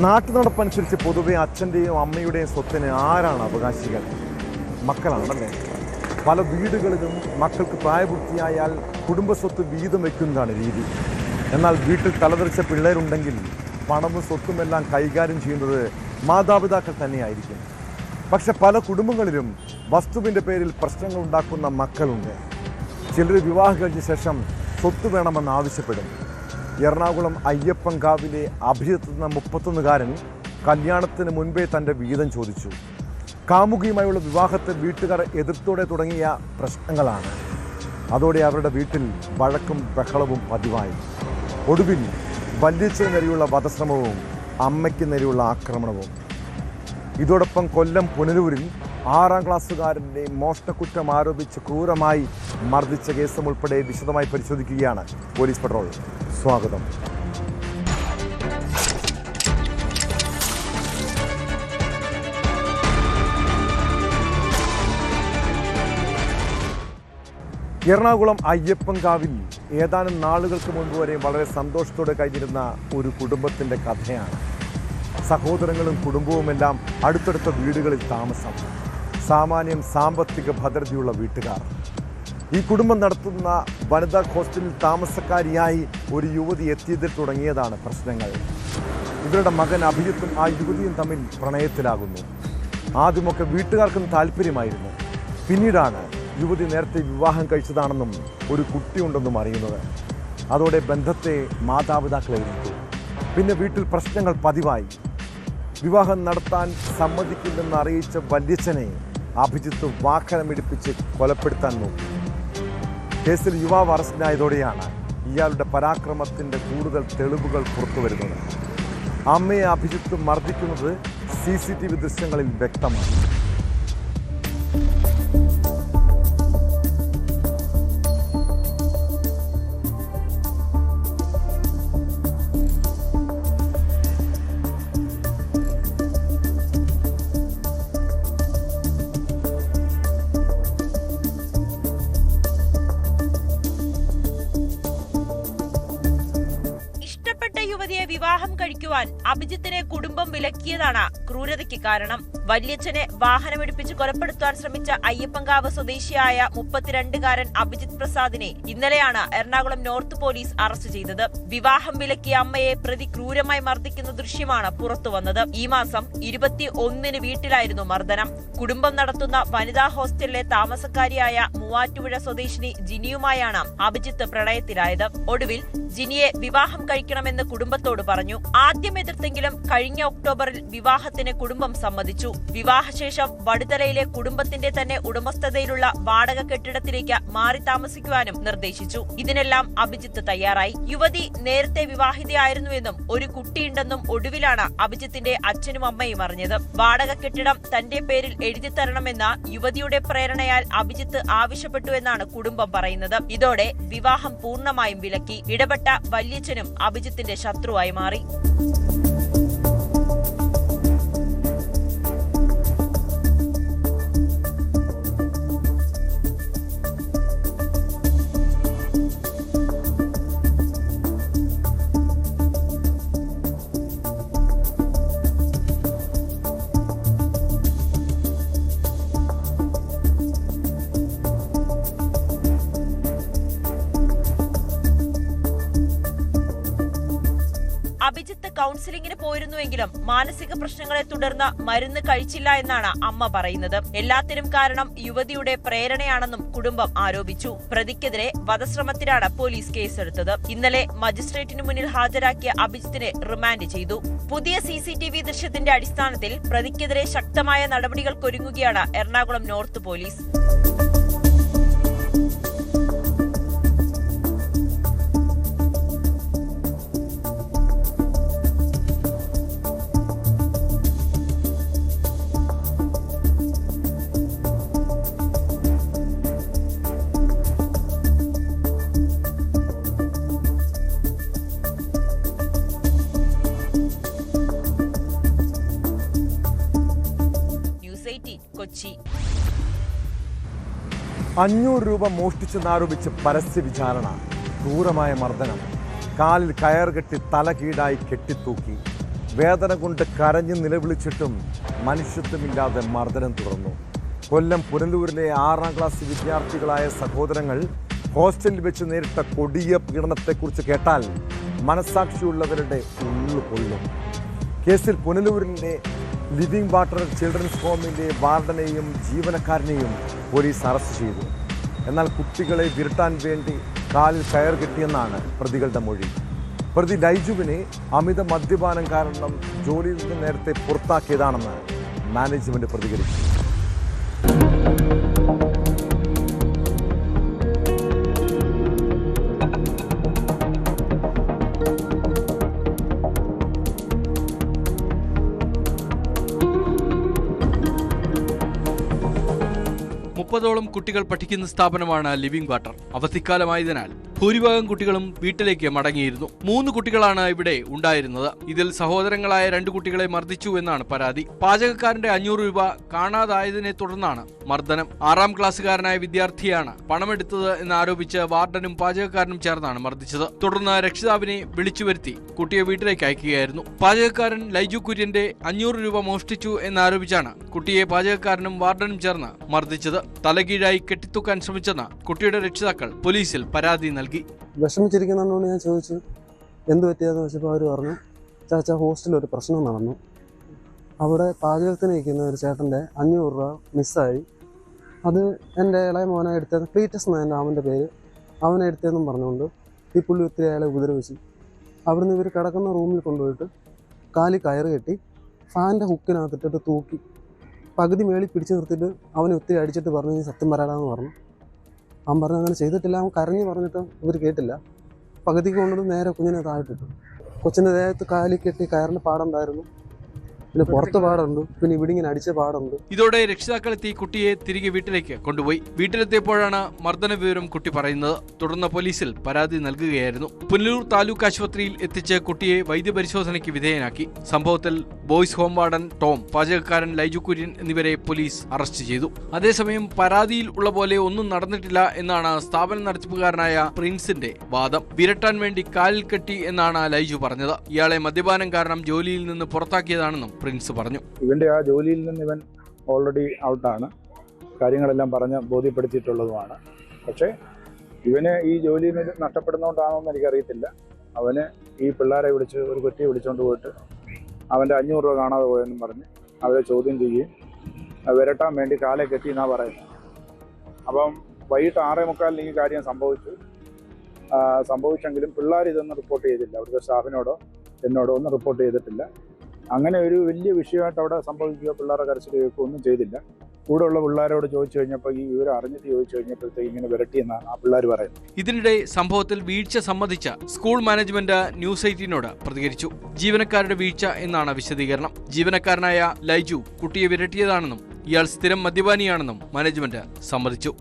നാട്ടുനടപ്പനുസരിച്ച് പൊതുവെ അച്ഛൻ്റെയും അമ്മയുടെയും സ്വത്തിന് ആരാണ് അവകാശികൾ? മക്കളാണല്ലേ. പല വീടുകളിലും മക്കൾക്ക് പ്രായപൂർത്തിയായാൽ കുടുംബസ്വത്ത് വീതം വയ്ക്കുന്നതാണ് രീതി. എന്നാൽ വീട്ടിൽ തലതെറിച്ച പിള്ളേരുണ്ടെങ്കിൽ പണവും സ്വത്തുമെല്ലാം കൈകാര്യം ചെയ്യുന്നത് മാതാപിതാക്കൾ തന്നെയായിരിക്കും. പക്ഷെ പല കുടുംബങ്ങളിലും വസ്തുവിൻ്റെ പേരിൽ പ്രശ്നങ്ങൾ ഉണ്ടാക്കുന്ന മക്കളുണ്ട്. ചിലർ വിവാഹം കഴിഞ്ഞ ശേഷം സ്വത്ത് വേണമെന്ന് ആവശ്യപ്പെടും. എറണാകുളം അയ്യപ്പൻകാവിലെ അഭിജിത്ത് എന്ന 31കാരൻ കല്യാണത്തിന് മുൻപേ തൻ്റെ വീതം ചോദിച്ചു. കാമുകിയുമായുള്ള വിവാഹത്തെ വീട്ടുകാർ എതിർത്തോടെ തുടങ്ങിയ പ്രശ്നങ്ങളാണ്. അതോടെ അവരുടെ വീട്ടിൽ വഴക്കും ബഹളവും പതിവായി. ഒടുവിൽ വല്യച്ഛന് നേരെയുള്ള വധശ്രമവും അമ്മയ്ക്ക് നേരെയുള്ള ആക്രമണവും. ഇതോടൊപ്പം കൊല്ലം പുനലൂരിൽ 6ാം ക്ലാസ്സുകാരൻ്റെ മോഷണക്കുറ്റം ആരോപിച്ച് ക്രൂരമായി മർദ്ദിച്ച കേസും ഉൾപ്പെടെ വിശദമായി പരിശോധിക്കുകയാണ് പോലീസ് പട്രോൾ. സ്വാഗതം. എറണാകുളം അയ്യപ്പൻകാവിൽ ഏതാനും നാളുകൾക്ക് മുൻപ് വരെ വളരെ സന്തോഷത്തോടെ കഴിഞ്ഞിരുന്ന ഒരു കുടുംബത്തിൻ്റെ കഥയാണ്. സഹോദരങ്ങളും കുടുംബവുമെല്ലാം അടുത്തടുത്ത വീടുകളിൽ താമസം. സാമാന്യം സാമ്പത്തിക ഭദ്രതയുള്ള വീട്ടുകാർ. ഈ കുടുംബം നടത്തുന്ന വനിതാ ഹോസ്റ്റലിൽ താമസക്കാരിയായി ഒരു യുവതി എത്തിയതിൽ തുടങ്ങിയതാണ് പ്രശ്നങ്ങൾ. ഇവരുടെ മകൻ അഭിജിത്തും ആ യുവതിയും തമ്മിൽ പ്രണയത്തിലാകുന്നു. ആദ്യമൊക്കെ വീട്ടുകാർക്കും താല്പര്യമായിരുന്നു. പിന്നീടാണ് യുവതി നേരത്തെ വിവാഹം കഴിച്ചതാണെന്നും ഒരു കുട്ടിയുണ്ടെന്നും അറിയുന്നത്. അതോടെ ബന്ധത്തെ മാതാപിതാക്കളെ എതിർത്തു. പിന്നെ വീട്ടിൽ പ്രശ്നങ്ങൾ പതിവായി. വിവാഹം നടത്താൻ സമ്മതിക്കില്ലെന്ന് അറിയിച്ച വല്യച്ഛനെ അഭിജിത്ത് വാഹനമിടിപ്പിച്ച് കൊലപ്പെടുത്താൻ നോക്കി. കേസിൽ യുവാവ് അറസ്റ്റിലായതോടെയാണ് ഇയാളുടെ പരാക്രമത്തിൻ്റെ കൂടുതൽ തെളിവുകൾ പുറത്തുവരുന്നത്. അമ്മയെ അഭിജിത്ത് മർദ്ദിക്കുന്നത് CCTV ദൃശ്യങ്ങളിൽ വ്യക്തമാണ്. യുവതിയെ വിവാഹം കഴിക്കുവാൻ അഭിജിത്തിനെ കുടുംബം വിലക്കിയതാണ് ക്രൂരതയ്ക്ക് കാരണം. വല്യച്ഛനെ വാഹനമിടിപ്പിച്ച് കൊലപ്പെടുത്താൻ ശ്രമിച്ച അയ്യപ്പൻകാവ് സ്വദേശിയായ 32കാരൻ അഭിജിത്ത് പ്രസാദിനെ ഇന്നലെയാണ് എറണാകുളം നോർത്ത് പോലീസ് അറസ്റ്റ് ചെയ്തത്. വിവാഹം വിലക്കിയ അമ്മയെ പ്രതി ക്രൂരമായി മർദ്ദിക്കുന്ന ദൃശ്യമാണ് പുറത്തുവന്നത്. ഈ മാസം 21-ന് വീട്ടിലായിരുന്നു മർദ്ദനം. കുടുംബം നടത്തുന്ന വനിതാ ഹോസ്റ്റലിലെ താമസക്കാരിയായ മൂവാറ്റുപുഴ സ്വദേശിനി ജിനിയുമായാണ് അഭിജിത്ത് പ്രണയത്തിലായത്. ഒടുവിൽ ജിനിയെ വിവാഹം കഴിക്കണമെന്ന് കുടുംബത്തോട് പറഞ്ഞു. ആദ്യം എതിർത്തെങ്കിലും കഴിഞ്ഞ ഒക്ടോബറിൽ വിവാഹത്തിന് കുടുംബം സമ്മതിച്ചു. വിവാഹശേഷം വടുതലയിലെ കുടുംബത്തിന്റെ തന്നെ ഉടമസ്ഥതയിലുള്ള വാടക കെട്ടിടത്തിലേക്ക് മാറി താമസിക്കുവാനും നിർദ്ദേശിച്ചു. ഇതിനെല്ലാം അഭിജിത്ത് തയ്യാറായി. യുവതി നേരത്തെ വിവാഹിതയായിരുന്നുവെന്നും ഒരു കുട്ടിയുണ്ടെന്നും ഒടുവിലാണ് അഭിജിത്തിന്റെ അച്ഛനും അമ്മയും അറിഞ്ഞത്. വാടക കെട്ടിടം തന്റെ പേരിൽ എഴുതിത്തരണമെന്ന യുവതിയുടെ പ്രേരണയാൽ അഭിജിത്ത് ആവശ്യപ്പെട്ടുവെന്നാണ് കുടുംബം പറയുന്നത്. ഇതോടെ വിവാഹം പൂർണ്ണമായും വിലക്കി. ഇടപെട്ട വല്യച്ഛനും അഭിജിത്തിന്റെ ശത്രുവായി മാറി. അഭിജിത്ത് കൗൺസിലിംഗിന് പോയിരുന്നുവെങ്കിലും മാനസിക പ്രശ്നങ്ങളെ തുടർന്ന് മരുന്ന് കഴിച്ചില്ല എന്നാണ് അമ്മ പറയുന്നത്. എല്ലാത്തിനും കാരണം യുവതിയുടെ പ്രേരണയാണെന്നും കുടുംബം ആരോപിച്ചു. പ്രതിക്കെതിരെ വധശ്രമത്തിനാണ് പോലീസ് കേസെടുത്തത്. ഇന്നലെ മജിസ്ട്രേറ്റിന് മുന്നിൽ ഹാജരാക്കിയ അഭിജിത്തിനെ റിമാൻഡ് ചെയ്തു. പുതിയ CCTV ദൃശ്യത്തിന്റെ അടിസ്ഥാനത്തിൽ പ്രതിക്കെതിരെ ശക്തമായ നടപടികൾക്കൊരുങ്ങുകയാണ് എറണാകുളം നോർത്ത് പോലീസ്. കൊച്ചി. 500 രൂപ മോഷ്ടിച്ചെന്നാരോപിച്ച് പരസ്യ വിചാരണ, ക്രൂരമായ മർദ്ദനം, കാലിൽ കയർ കെട്ടി തല കീഴായി കെട്ടിത്തൂക്കി, വേദന കൊണ്ട് കരഞ്ഞ് നിലവിളിച്ചിട്ടും മനുഷ്യത്വമില്ലാതെ മർദ്ദനം തുടർന്നു. കൊല്ലം പുനലൂരിലെ 6ാം ക്ലാസ് വിദ്യാർത്ഥികളായ സഹോദരങ്ങൾ ഹോസ്റ്റലിൽ വെച്ച് നേരിട്ട കൊടിയ പീഡനത്തെക്കുറിച്ച് കേട്ടാൽ മനസാക്ഷിയുള്ളവരുടെ ഉള്ളു കൊള്ളും. കേസിൽ പുനലൂരിൻ്റെ ലിവിംഗ് വാട്ടർ ചിൽഡ്രൻസ് ഹോമിൻ്റെ വാർഡനെയും ജീവനക്കാരനെയും പോലീസ് അറസ്റ്റ് ചെയ്തു. എന്നാൽ കുട്ടികളെ വിരട്ടാൻ വേണ്ടി കാലിൽ കയർ കെട്ടിയെന്നാണ് പ്രതികളുടെ മൊഴി. പ്രതി ലൈജുവിനെ അമിത മദ്യപാനം കാരണം ജോലിയിൽ നിന്ന് നേരത്തെ പുറത്താക്കിയതാണെന്ന് മാനേജ്മെന്റ് പ്രതികരിച്ചു. മുപ്പതോളം കുട്ടികൾ പഠിക്കുന്ന സ്ഥാപനമാണ് ലിവിംഗ് വാട്ടർ. അവധിക്കാലമായതിനാൽ ഭൂരിഭാഗം കുട്ടികളും വീട്ടിലേക്ക് മടങ്ങിയിരുന്നു. 3 കുട്ടികളാണ് ഇവിടെ ഉണ്ടായിരുന്നത്. ഇതിൽ സഹോദരങ്ങളായ 2 കുട്ടികളെ മർദ്ദിച്ചു എന്നാണ് പരാതി. പാചകക്കാരന്റെ 500 രൂപ കാണാതായതിനെ തുടർന്നാണ് മർദ്ദനം. 6ാം ക്ലാസ്സുകാരനായ വിദ്യാർത്ഥിയാണ് പണമെടുത്തത് എന്നാരോപിച്ച് വാർഡനും പാചകക്കാരനും ചേർന്നാണ് മർദ്ദിച്ചത്. തുടർന്ന് രക്ഷിതാവിനെ വിളിച്ചു വരുത്തി കുട്ടിയെ വീട്ടിലേക്ക് അയക്കുകയായിരുന്നു. പാചകക്കാരൻ ലൈജു കുര്യന്റെ 500 രൂപ മോഷ്ടിച്ചു എന്നാരോപിച്ചാണ് കുട്ടിയെ പാചകക്കാരനും വാർഡനും ചേർന്ന് മർദ്ദിച്ചത്. തലകീഴായി കെട്ടിത്തൂക്കാൻ ശ്രമിച്ചെന്ന് കുട്ടിയുടെ രക്ഷിതാക്കൾ പോലീസിൽ പരാതി നൽകി. വിഷമിച്ചിരിക്കുന്നതുകൊണ്ട് ഞാൻ ചോദിച്ചു എന്ത് പറ്റിയാന്ന് വെച്ചപ്പോൾ അവർ പറഞ്ഞു, ചാച്ച ഹോസ്റ്റലിൽ ഒരു പ്രശ്നം നടന്നു, അവിടെ പാചകത്തിന് നിൽക്കുന്ന ഒരു ചേട്ടൻ്റെ 500 രൂപ മിസ്സായി, അത് എൻ്റെ ഇളയ മോനെ എടുത്തത്, ക്ലീറ്റസ് എന്നാണ് അവൻ്റെ പേര്, അവനെ എടുത്തതെന്നും പറഞ്ഞുകൊണ്ട് ഈ പുള്ളി ഒത്തിരി അയാളെ ഉപദ്രവിച്ചു. അവിടുന്ന് ഇവർ കിടക്കുന്ന റൂമിൽ കൊണ്ടുപോയിട്ട് കാലിൽ കയറ് കെട്ടി ഫാനിൻ്റെ ഹുക്കിനകത്തിട്ടിട്ട് തൂക്കി പകുതി മേളിൽ പിടിച്ചു നിർത്തിയിട്ട് അവനെ ഒത്തിരി അടിച്ചിട്ട് പറഞ്ഞു നീ സത്യം പറയാമെന്ന് പറഞ്ഞു. അവൻ പറഞ്ഞു അങ്ങനെ ചെയ്തിട്ടില്ല. അവൻ കരഞ്ഞ് പറഞ്ഞിട്ട് ഇവർ കേട്ടില്ല. പകുതിക്ക് കൊണ്ടിട്ട് നേരെ കുഞ്ഞിനെ താഴ്ത്തിട്ടു. കൊച്ചിൻ്റെ ദേഹത്ത് കാലിൽ കെട്ടി കയറിന് പാടുണ്ടായിരുന്നു, പിന്നെ പുറത്ത് പാടുണ്ട്, പിന്നെ ഇവിടെ ഇങ്ങനെ അടിച്ച പാടുണ്ട്. ഇതോടെ രക്ഷിതാക്കളെത്തി കുട്ടിയെ തിരികെ വീട്ടിലേക്ക് കൊണ്ടുപോയി. വീട്ടിലെത്തിയപ്പോഴാണ് മർദ്ദന വിവരം കുട്ടി പറയുന്നത്. തുടർന്ന് പോലീസിൽ പരാതി നൽകുകയായിരുന്നു. പുനലൂർ താലൂക്ക് ആശുപത്രിയിൽ എത്തിച്ച് കുട്ടിയെ വൈദ്യപരിശോധനയ്ക്ക് വിധേയനാക്കി. സംഭവത്തിൽ ബോയ്സ് ഹോം വാർഡൻ ടോം, പാചകക്കാരൻ ലൈജു കുര്യൻ എന്നിവരെ പോലീസ് അറസ്റ്റ് ചെയ്തു. അതേസമയം പരാതിയിൽ ഉള്ള പോലെ ഒന്നും നടന്നിട്ടില്ല എന്നാണ് സ്ഥാപന നടത്തിപ്പുകാരനായ പ്രിൻസിന്റെ വാദം. വിരട്ടാൻ വേണ്ടി കാലിൽ കെട്ടി എന്നാണ് ലൈജു പറഞ്ഞത്. ഇയാളെ മദ്യപാനം കാരണം ജോലിയിൽ നിന്ന് പുറത്താക്കിയതാണെന്നും പ്രിൻസ് പറഞ്ഞു. ഇവന്റെ ആ ജോലിയിൽ നിന്ന് ഇവൻ ഓൾറെഡി ഔട്ടാണ്, കാര്യങ്ങളെല്ലാം പറഞ്ഞ് ബോധ്യപ്പെടുത്തിയിട്ടുള്ളതുമാണ്. പക്ഷേ ഇവന് ഈ ജോലിയിൽ നിന്ന് നഷ്ടപ്പെടുന്നതുകൊണ്ടാണോ എന്ന് എനിക്കറിയത്തില്ല. അവന് ഈ പിള്ളേരെ വിളിച്ച് ഒരു കുറ്റിയെ വിളിച്ചുകൊണ്ട് പോയിട്ട് അവൻ്റെ 500 രൂപ കാണാതെ പോയെന്നും പറഞ്ഞ് അവരെ ചോദ്യം ചെയ്യുകയും വിരട്ടാൻ വേണ്ടി കാലെ കെട്ടി എന്നാണ് പറയുന്നത്. അപ്പം വൈകിട്ട് 6:45 ഈ കാര്യം സംഭവിച്ചെങ്കിലും പിള്ളേർ ഇതൊന്നും റിപ്പോർട്ട് ചെയ്തില്ല. അവിടുത്തെ സ്റ്റാഫിനോടോ എന്നോടോ ഒന്നും റിപ്പോർട്ട് ചെയ്തിട്ടില്ല. അങ്ങനെ ഒരു വലിയ വിഷയമായിട്ട് അവിടെ സംഭവിക്കുക, പിള്ളേരെ കരച്ചിൽ കേൾക്കുക ഒന്നും ചെയ്തില്ല. കൂടെ ഉള്ള പിള്ളേരോട് ചോദിച്ചു കഴിഞ്ഞപ്പോൾ ഈ വിവരം അറിഞ്ഞിട്ട് ചോദിച്ചു കഴിഞ്ഞപ്പോഴത്തേക്ക് ഇങ്ങനെ വിരട്ടിയെന്നാണ് ആ പിള്ളേർ പറയുന്നത്. ഇതിനിടെ സംഭവത്തിൽ വീഴ്ച സംബന്ധിച്ച സ്കൂൾ മാനേജ്മെന്റ് ന്യൂസ് 18നോട് പ്രതികരിച്ചു. ജീവനക്കാരുടെ വീഴ്ച എന്നാണ് വിശദീകരണം. ജീവനക്കാരനായ ലൈജു കുട്ടിയെ വിരട്ടിയതാണെന്നും ഇയാൾ സ്ഥിരം മദ്യപാനിയാണെന്നും മാനേജ്മെന്റ് സമ്മതിച്ചു.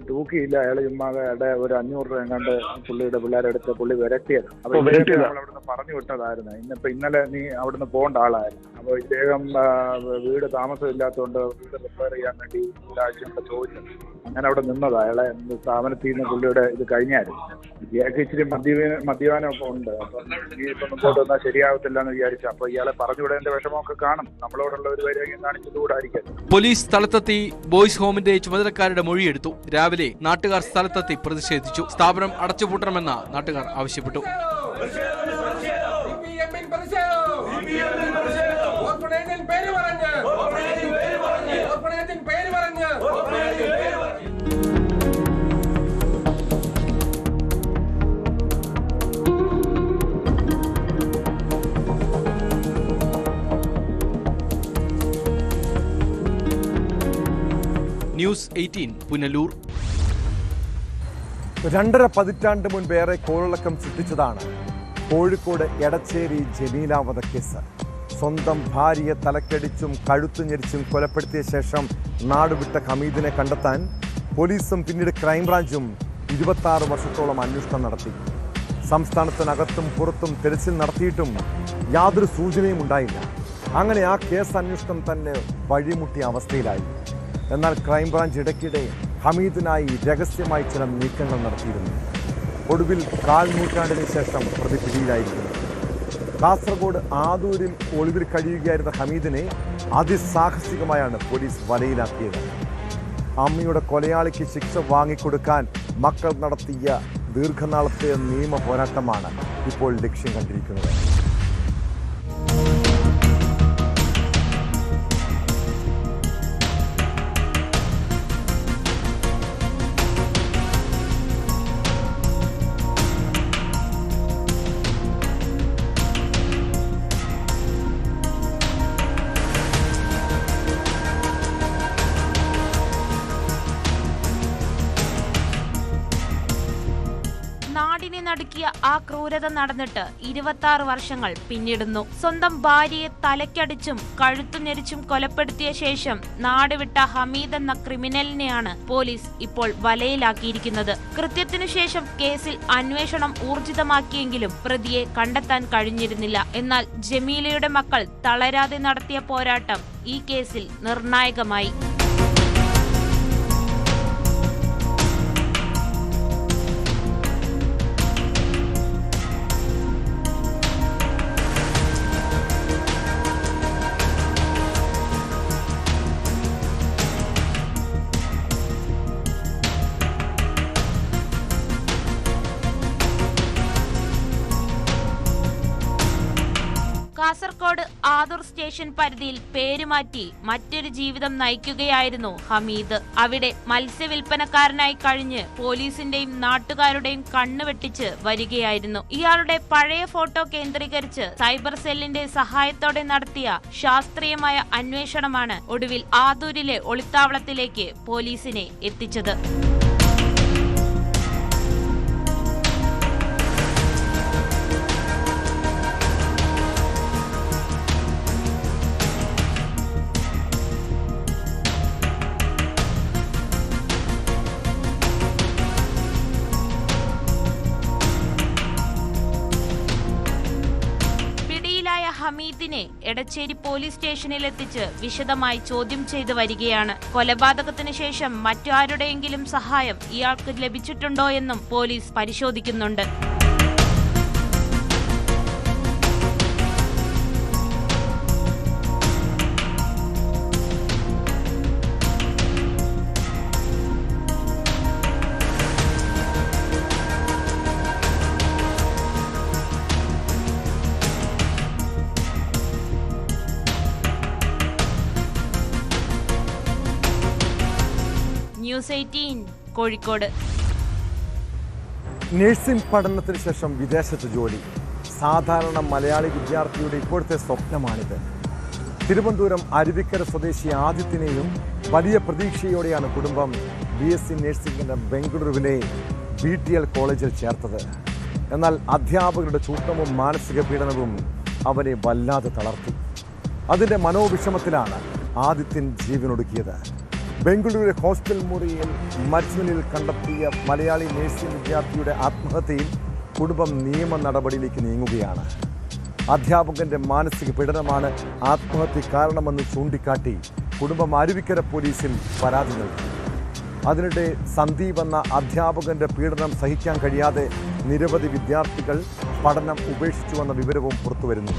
തൂക്കിയില്ല, അയാൾ ചുമ്മാതെ ഒരു 500 രൂപ കണ്ട് പുള്ളിയുടെ പിള്ളേരെടുത്ത് പുള്ളി വിരട്ടിയത്. അപ്പൊ അവിടുന്ന് പറഞ്ഞു വിട്ടതായിരുന്നു. ഇന്നലെ നീ അവിടുന്ന് പോകേണ്ട ആളായിരുന്നു. അപ്പൊ ഇദ്ദേഹം വീട് താമസമില്ലാത്തതുകൊണ്ട് വീട് റിപ്പയർ ചെയ്യാൻ വേണ്ടി ഒരാഴ്ച ചോദിച്ചത്. അങ്ങനെ അവിടെ നിന്നത്. അയാളെ സ്ഥാപനത്തിൽ നിന്ന് പുള്ളിയുടെ ഇത് കഴിഞ്ഞായിരുന്നു. ഇയാൾക്ക് ഇച്ചിരി മദ്യപാനമൊക്കെ ഉണ്ട്. അപ്പൊ ഈ ഇപ്പൊ മുമ്പോട്ട് വന്നാൽ ശരിയാവത്തില്ല എന്ന് വിചാരിച്ചു. അപ്പൊ ഇയാളെ പറഞ്ഞുവിടേണ്ട വിഷമമൊക്കെ കാണും. നമ്മളോടുള്ള ഒരു വൈരാഗ്യം കാണിച്ചതുകൂടായിരിക്കും. പോലീസ് സ്ഥലത്തെത്തി ബോയ്സ് ഹോമിന്റെ ചുമതലക്കാരുടെ മൊഴിയെടുത്തു. രാവിലെ നാട്ടുകാർ സ്ഥലത്തെത്തി പ്രതിഷേധിച്ചു. സ്ഥാപനം അടച്ചുപൂട്ടണമെന്ന് നാട്ടുകാർ ആവശ്യപ്പെട്ടു. ന്യൂസ് 18 പുനലൂർ. 2.5 പതിറ്റാണ്ട് മുൻപേറെ കോളിളക്കം സൃഷ്ടിച്ചതാണ് കോഴിക്കോട് എടച്ചേരി ജമീല വധക്കേസ്. സ്വന്തം ഭാര്യയെ തലക്കടിച്ചും കഴുത്തു ഞെരിച്ചും കൊലപ്പെടുത്തിയ ശേഷം നാടുവിട്ട ഹമീദിനെ കണ്ടെത്താൻ പോലീസും പിന്നീട് ക്രൈംബ്രാഞ്ചും 26 വർഷത്തോളം അന്വേഷണം നടത്തി. സംസ്ഥാനത്തിനകത്തും പുറത്തും തെരച്ചിൽ നടത്തിയിട്ടും യാതൊരു സൂചനയും ഉണ്ടായില്ല. അങ്ങനെ ആ കേസ് അന്വേഷണം തന്നെ വഴിമുട്ടിയ അവസ്ഥയിലായി. എന്നാൽ ക്രൈംബ്രാഞ്ച് ഇടയ്ക്കിടെ ഹമീദിനായി രഹസ്യമായി ചില നീക്കങ്ങൾ നടത്തിയിരുന്നു. ഒടുവിൽ 4 നൂറ്റാണ്ടിന് ശേഷം പ്രതി പിടിയിലായിരിക്കുന്നു. കാസർഗോഡ് ആദൂരിൽ ഒളിവിൽ കഴിയുകയായിരുന്ന ഹമീദിനെ അതിസാഹസികമായാണ് പോലീസ് വലയിലാക്കിയത്. അമ്മയുടെ കൊലയാളിക്ക് ശിക്ഷ വാങ്ങിക്കൊടുക്കാൻ മക്കൾ നടത്തിയ ദീർഘനാളത്തെ നിയമ പോരാട്ടമാണ് ഇപ്പോൾ ലക്ഷ്യം കണ്ടിരിക്കുന്നത്. നാടിനെ നടുക്കിയ ആ ക്രൂരത നടന്നിട്ട് 26 വർഷങ്ങൾ പിന്നിടുന്നു. സ്വന്തം ഭാര്യയെ തലയ്ക്കടിച്ചും കഴുത്തു ഞെരിച്ചും കൊലപ്പെടുത്തിയ ശേഷം നാടുവിട്ട ഹമീദ് എന്ന ക്രിമിനലിനെയാണ് പോലീസ് ഇപ്പോൾ വലയിലാക്കിയിരിക്കുന്നത്. കൃത്യത്തിനു ശേഷം കേസിൽ അന്വേഷണം ഊർജിതമാക്കിയെങ്കിലും പ്രതിയെ കണ്ടെത്താൻ കഴിഞ്ഞിരുന്നില്ല. എന്നാൽ ജമീലയുടെ മക്കൾ തളരാതെ നടത്തിയ പോരാട്ടം ഈ കേസിൽ നിർണായകമായി. കാസർഗോഡ് ആദൂർ സ്റ്റേഷൻ പരിധിയിൽ പേരുമാറ്റി മറ്റൊരു ജീവിതം നയിക്കുകയായിരുന്നു ഹമീദ്. അവിടെ മത്സ്യവില്പനക്കാരനായി കഴിഞ്ഞ് പോലീസിന്റെയും നാട്ടുകാരുടെയും കണ്ണുവെട്ടിച്ച് വരികയായിരുന്നു. ഇയാളുടെ പഴയ ഫോട്ടോ കേന്ദ്രീകരിച്ച് സൈബർ സെല്ലിന്റെ സഹായത്തോടെ നടത്തിയ ശാസ്ത്രീയമായ അന്വേഷണമാണ് ഒടുവിൽ ആദൂരിലെ ഒളിത്താവളത്തിലേക്ക് പോലീസിനെ എത്തിച്ചത്. ഹമീദിനെ എടച്ചേരി പോലീസ് സ്റ്റേഷനിലെത്തിച്ച് വിശദമായി ചോദ്യം ചെയ്തു വരികയാണ്. കൊലപാതകത്തിന് ശേഷം മറ്റാരുടെയെങ്കിലും സഹായം ഇയാൾക്ക് ലഭിച്ചിട്ടുണ്ടോ എന്നും പോലീസ് പരിശോധിക്കുന്നുണ്ട്. ന്യൂസ് 18 കോഴിക്കോട്. നഴ്സിംഗ് പഠനത്തിന് ശേഷം വിദേശത്ത് ജോലി സാധാരണ മലയാളി വിദ്യാർത്ഥിയുടെ ഇപ്പോഴത്തെ സ്വപ്നമാണിത്. തിരുവനന്തപുരം അരുവിക്കര സ്വദേശി ആദിത്യനെയും വലിയ പ്രതീക്ഷയോടെയാണ് കുടുംബം BSc നഴ്സിംഗിന്റെ ബംഗളൂരുവിലെ BTL കോളേജിൽ ചേർത്തത്. എന്നാൽ അധ്യാപകരുടെ ചൂഷണവും മാനസിക പീഡനവും അവനെ വല്ലാതെ തളർത്തി. അതിൻ്റെ മനോവിഷമത്തിലാണ് ആദിത്യൻ ജീവനൊടുക്കിയത്. ബംഗളൂരു ഹോസ്റ്റൽ മുറിയിൽ മരിച്ചനിൽ കണ്ടെത്തിയ മലയാളി നഴ്സിംഗ് വിദ്യാർത്ഥിയുടെ ആത്മഹത്യയിൽ കുടുംബം നിയമ നടപടിയിലേക്ക് നീങ്ങുകയാണ്. അധ്യാപകന്റെ മാനസിക പീഡനമാണ് ആത്മഹത്യ കാരണമെന്ന് ചൂണ്ടിക്കാട്ടി കുടുംബം അരുവിക്കര പോലീസിൽ പരാതി നൽകി. അതിനിടെ സന്ദീപ് എന്ന അധ്യാപകന്റെ പീഡനം സഹിക്കാൻ കഴിയാതെ നിരവധി വിദ്യാർത്ഥികൾ പഠനം ഉപേക്ഷിച്ചുവെന്ന വിവരവും പുറത്തുവരുന്നു.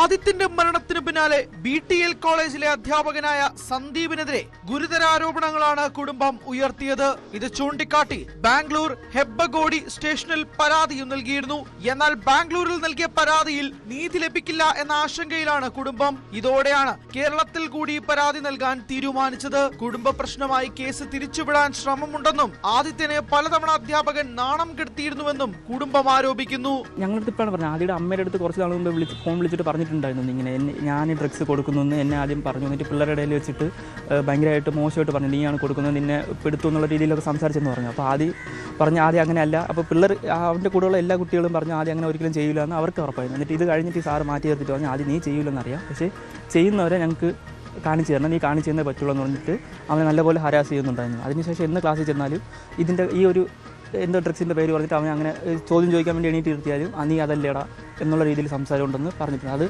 ആദിത്യന്റെ മരണത്തിന് പിന്നാലെ BTL കോളേജിലെ അധ്യാപകനായ സന്ദീപിനെതിരെ ഗുരുതര ആരോപണങ്ങളാണ് കുടുംബം ഉയർത്തിയത്. ഇത് ചൂണ്ടിക്കാട്ടി ബാംഗ്ലൂർ ഹെബ്ബഗോഡി സ്റ്റേഷനിൽ പരാതിയും നൽകിയിരുന്നു. എന്നാൽ ബാംഗ്ലൂരിൽ നൽകിയ പരാതിയിൽ നീതി ലഭിക്കില്ല എന്ന ആശങ്കയിലാണ് കുടുംബം. ഇതോടെയാണ് കേരളത്തിൽ കൂടി പരാതി നൽകാൻ തീരുമാനിച്ചത്. കുടുംബ പ്രശ്നമായി കേസ് തിരിച്ചുവിടാൻ ശ്രമമുണ്ടെന്നും ആദിത്യനെ പലതവണ അധ്യാപകൻ നാണം കെടുത്തിയിരുന്നുവെന്നും കുടുംബം ആരോപിക്കുന്നു. ഞങ്ങളുടെ ഇപ്പോഴാണ് പറഞ്ഞത്, ആദ്യയുടെ അമ്മയുടെ അടുത്ത് കുറച്ച് നാൾ മുമ്പ് ഫോൺ വിളിച്ചിട്ട് പറഞ്ഞിട്ടുണ്ടായിരുന്നു ഇങ്ങനെ ഞാൻ ഡ്രഗ്സ് കൊടുക്കുന്നു എന്നെ ആദ്യം പറഞ്ഞു. എന്നിട്ട് പിള്ളേരുടെ ഇടയിൽ വെച്ചിട്ട് ഭയങ്കരമായിട്ട് മോശമായിട്ട് പറഞ്ഞു, നീയാണ് കൊടുക്കുന്നത്, നിന്നെ പെടുത്തു എന്നുള്ള രീതിയിലൊക്കെ സംസാരിച്ചെന്ന് പറഞ്ഞു. അപ്പോൾ ആദ്യം അങ്ങനെയല്ല. അപ്പോൾ പിള്ളേർ അവൻ്റെ കൂടെയുള്ള എല്ലാ കുട്ടികളും പറഞ്ഞു ആദ്യം അങ്ങനെ ഒരിക്കലും ചെയ്യില്ല എന്ന് അവർക്ക് ഉറപ്പായിരുന്നു. എന്നിട്ട് ഇത് കഴിഞ്ഞിട്ട് സാറ് മാറ്റി ചേർത്തിട്ട് പറഞ്ഞു ആദ്യം നീ ചെയ്യില്ലെന്നറിയാം, പക്ഷേ ചെയ്യുന്നവരെ ഞങ്ങൾക്ക് കാണിച്ചു തരണം, നീ കാണിച്ചു തന്നേ പറ്റുള്ളൂ എന്ന് പറഞ്ഞിട്ട് അവനെ നല്ലപോലെ ഹരാസ് ചെയ്യുന്നുണ്ടായിരുന്നു. അതിനുശേഷം എന്ന് ക്ലാസ്സിൽ ചെന്നാലും ഇതിൻ്റെ ഈ ഒരു എന്തോ ഡ്രഗ്സിൻ്റെ പേര് പറഞ്ഞിട്ട് അവൻ അങ്ങനെ ചോദ്യം ചോദിക്കാൻ വേണ്ടി എണീറ്റ് ഇരുത്തിയാലും നീ അതല്ലേടാ എന്നുള്ള രീതിയിൽ സംസാരം ഉണ്ടെന്ന് പറഞ്ഞിട്ടുണ്ട്. അത്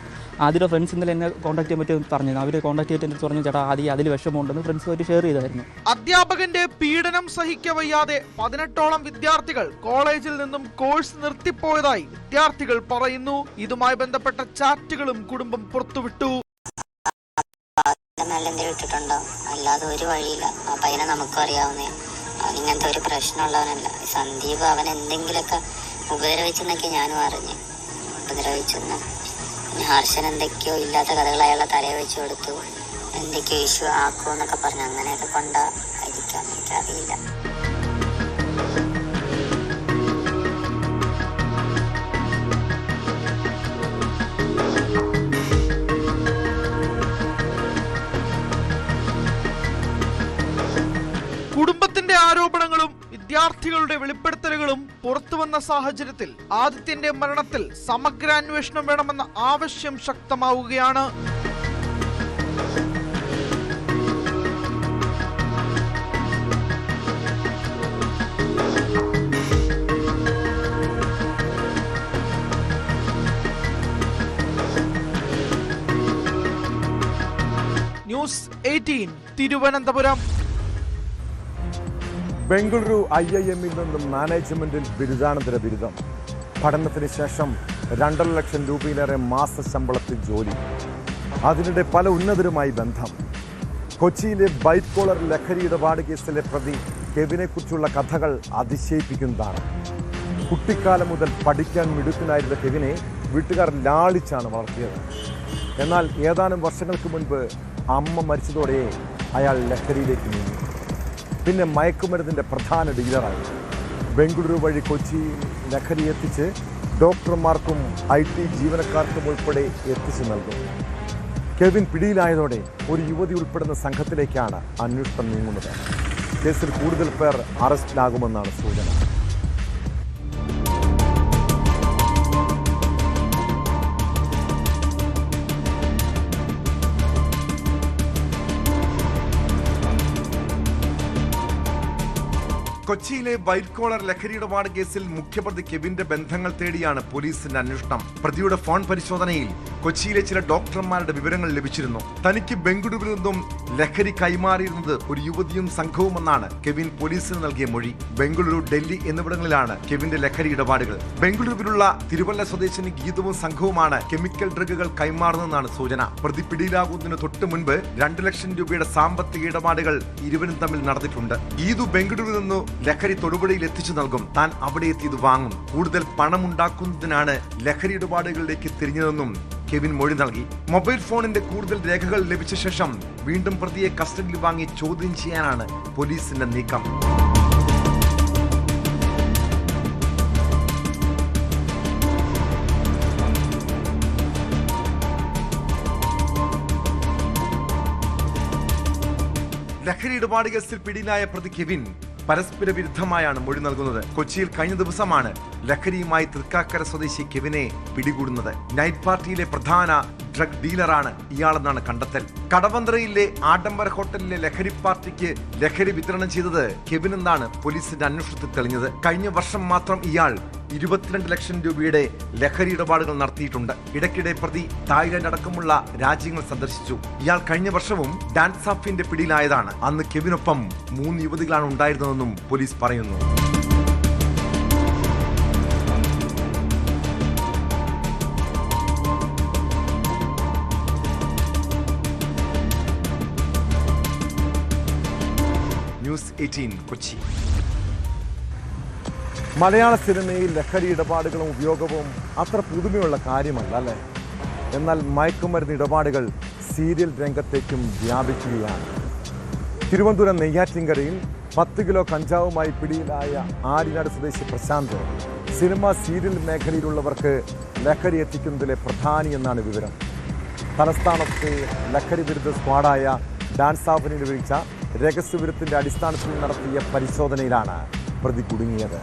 ആദ്യത്തെ ഫ്രണ്ട്സ് ഇന്നലെ എന്നെ കോൺടാക്ട് ചെയ്യാൻ പറ്റി പറഞ്ഞിരുന്നു. അവർ കോൺടാക്ട് ചെയ്തിട്ട് പറഞ്ഞു ചേട്ടാ അതിൽ വിഷമമുണ്ടെന്ന് ഫ്രണ്ട്സുമായിട്ട് ഷെയർ ചെയ്തായിരുന്നു. അധ്യാപകന്റെ പീഡനം സഹിക്കവയ്യാതെ 18ഓളം വിദ്യാർത്ഥികൾ കോളേജിൽ നിന്നും കോഴ്സ് നിർത്തിപ്പോയതായി വിദ്യാർത്ഥികൾ പറയുന്നു. ഇതുമായി ബന്ധപ്പെട്ട ചാറ്റുകളും കുടുംബം പുറത്തുവിട്ടു. ഇട്ടിട്ടുണ്ടോ? അല്ലാതെ ഒരു വഴിയില്ല. ആ പയ്യനെ നമുക്കും അറിയാവുന്നേ. അവൻ ഇങ്ങനത്തെ ഒരു പ്രശ്നമുള്ളവനല്ല. സന്ദീപ് അവൻ എന്തെങ്കിലുമൊക്കെ ഉപദ്രവിച്ചെന്നൊക്കെ ഞാനും അറിഞ്ഞു. ഉപദ്രവിച്ചെന്ന് ഹർഷൻ എന്തൊക്കെയോ ഇല്ലാത്ത കഥകൾ അയാളെ തലയെ വെച്ച് കൊടുത്തു, എന്തൊക്കെയോ ഇഷ്യൂ ആക്കുമെന്നൊക്കെ പറഞ്ഞു. അങ്ങനെയൊക്കെ കൊണ്ടായിരിക്കാം, എനിക്കറിയില്ല. കുടുംബത്തിന്റെ ആരോപണങ്ങളും വിദ്യാർത്ഥികളുടെ വെളിപ്പെടുത്തലുകളും പുറത്തുവന്ന സാഹചര്യത്തിൽ ആദിത്യന്റെ മരണത്തിൽ സമഗ്ര അന്വേഷണം വേണമെന്ന ആവശ്യം ശക്തമാവുകയാണ്. ന്യൂസ് 18 തിരുവനന്തപുരം. ബംഗളൂരു IIM-ൽ നിന്നും മാനേജ്മെന്റിൽ ബിരുദാനന്തര ബിരുദം. പഠനത്തിന് ശേഷം 2.5 ലക്ഷം രൂപയിലേറെ മാസ ശമ്പളത്തിൽ ജോലി. അതിനിടെ പല ഉന്നതരുമായി ബന്ധം. കൊച്ചിയിലെ വൈറ്റ് കോളർ ലഹരി ഇടപാട് കേസിലെ പ്രതി കെവിനെക്കുറിച്ചുള്ള കഥകൾ അതിശയിപ്പിക്കുന്നതാണ്. കുട്ടിക്കാലം മുതൽ പഠിക്കാൻ മിടുക്കനായിരുന്ന കെവിനെ വീട്ടുകാർ ലാളിച്ചാണ് വളർത്തിയത്. എന്നാൽ ഏതാനും വർഷങ്ങൾക്ക് മുൻപ് അമ്മ മരിച്ചതോടെ അയാൾ ലഹരിയിലേക്ക് നീങ്ങി. പിന്നെ മയക്കുമരുന്നിൻ്റെ പ്രധാന ഡീലറായി. ബംഗളൂരു വഴി കൊച്ചിയിൽ ലഹരി എത്തിച്ച് ഡോക്ടർമാർക്കും IT ജീവനക്കാർക്കും ഉൾപ്പെടെ എത്തിച്ചു നൽകും. കെവിൻ പിടിയിലായതോടെ ഒരു യുവതി ഉൾപ്പെടുന്ന സംഘത്തിലേക്കാണ് അന്വേഷണം നീങ്ങുന്നത്. കേസിൽ കൂടുതൽ പേർ അറസ്റ്റിലാകുമെന്നാണ് സൂചന. കൊച്ചിയിലെ വൈറ്റ് കോളർ ലഹരി ഇടപാട് കേസിൽ മുഖ്യപ്രതി കെവിന്റെ ബന്ധങ്ങൾ തേടിയാണ് പോലീസിന്റെ അന്വേഷണം. പ്രതിയുടെ ഫോൺ പരിശോധനയിൽ കൊച്ചിയിലെ ചില ഡോക്ടർമാരുടെ വിവരങ്ങൾ ലഭിച്ചിരുന്നു. തനിക്ക് ബംഗളൂരുവിൽ നിന്നും ലഹരി കൈമാറിയിരുന്നത് ഒരു യുവതിയും സംഘവുമെന്നാണ് കെവിൻ പോലീസിന് നൽകിയ മൊഴി. ബംഗളൂരു, ഡൽഹി എന്നിവിടങ്ങളിലാണ് കെവിന്റെ ലഹരി ഇടപാടുകൾ. ബംഗളൂരുവിലുള്ള തിരുവല്ല സ്വദേശിനി ഗീതവും സംഘവുമാണ് കെമിക്കൽ ഡ്രഗുകൾ കൈമാറുന്നതെന്നാണ് സൂചന. പ്രതി പിടിയിലാകുന്നതിന് തൊട്ട് മുൻപ് 2 ലക്ഷം രൂപയുടെ സാമ്പത്തിക ഇടപാടുകൾ ഇരുവരും തമ്മിൽ നടന്നിട്ടുണ്ട്. ഗീതു ബംഗളൂരുവിൽ നിന്ന് ലഹരി തൊടുപുഴയിൽ എത്തിച്ചു നൽകും. താൻ അവിടെ എത്തി ഇത് വാങ്ങും. കൂടുതൽ പണമുണ്ടാക്കുന്നതിനാണ് ലഹരി ഇടപാടുകളിലേക്ക് തിരിഞ്ഞതെന്നും കെവിൻ മൊഴി നൽകി. മൊബൈൽ ഫോണിന്റെ കൂടുതൽ രേഖകൾ ലഭിച്ച ശേഷം വീണ്ടും പ്രതിയെ കസ്റ്റഡിയിൽ വാങ്ങി ചോദ്യം ചെയ്യാനാണ് പോലീസിന്റെ നീക്കം. ലഹരി ഇടപാട് കേസിൽ പിടിയിലായ പ്രതി കെവിൻ പരസ്പര വിരുദ്ധമായാണ് മൊഴി നൽകുന്നത്. കൊച്ചിയിൽ കഴിഞ്ഞ ദിവസമാണ് ലഹരിയുമായി തൃക്കാക്കര സ്വദേശി കെവിനെ പിടികൂടുന്നത്. നൈറ്റ് പാർട്ടിയിലെ പ്രധാന ഡ്രഗ് ഡീലറാണ് ഇയാളെന്നാണ് കണ്ടെത്തൽ. കടവന്ത്രയിലെ ആഡംബര ഹോട്ടലിലെ ലഹരി പാർട്ടിക്ക് ലഹരി വിതരണം ചെയ്തത് കെവിൻ എന്നാണ് പോലീസിന്റെ അന്വേഷണത്തിൽ തെളിഞ്ഞത്. കഴിഞ്ഞ വർഷം മാത്രം ഇയാൾ 22 ലക്ഷം രൂപയുടെ ലഹരി ഇടപാടുകൾ നടത്തിയിട്ടുണ്ട്. ഇടയ്ക്കിടെ പ്രതി തായ്ലൻഡ് അടക്കമുള്ള രാജ്യങ്ങൾ സന്ദർശിച്ചു. ഇയാൾ കഴിഞ്ഞ വർഷവും ഡാൻസ് ഓഫിന്റെ പിടിയിലായതാണ്. അന്ന് കെവിനൊപ്പം 3 യുവതികളാണ് ഉണ്ടായിരുന്നതെന്നും പോലീസ് പറയുന്നു. ന്യൂസ് 18 കൊച്ചി. മലയാള സിനിമയിൽ ലഹരി ഇടപാടുകളും ഉപയോഗവും അത്ര പുതുമയുള്ള കാര്യമല്ല അല്ലേ? എന്നാൽ മയക്കുമരുന്ന് ഇടപാടുകൾ സീരിയൽ രംഗത്തേക്കും വ്യാപിക്കുകയാണ്. തിരുവനന്തപുരം നെയ്യാറ്റിൻകരയിൽ 10 കിലോ കഞ്ചാവുമായി പിടിയിലായ ആര്യനാട് സ്വദേശി പ്രശാന്ത് സിനിമ സീരിയൽ മേഖലയിലുള്ളവർക്ക് ലഹരി എത്തിക്കുന്നതിലെ പ്രധാനി എന്നാണ് വിവരം. തലസ്ഥാനത്തെ ലഹരി വിരുദ്ധ സ്ക്വാഡായ ഡാൻസ് ഓഫിന് ലഭിച്ച രഹസ്യവിവരത്തിന്റെ അടിസ്ഥാനത്തിൽ നടത്തിയ പരിശോധനയിലാണ് പ്രതി കുടുങ്ങിയത്.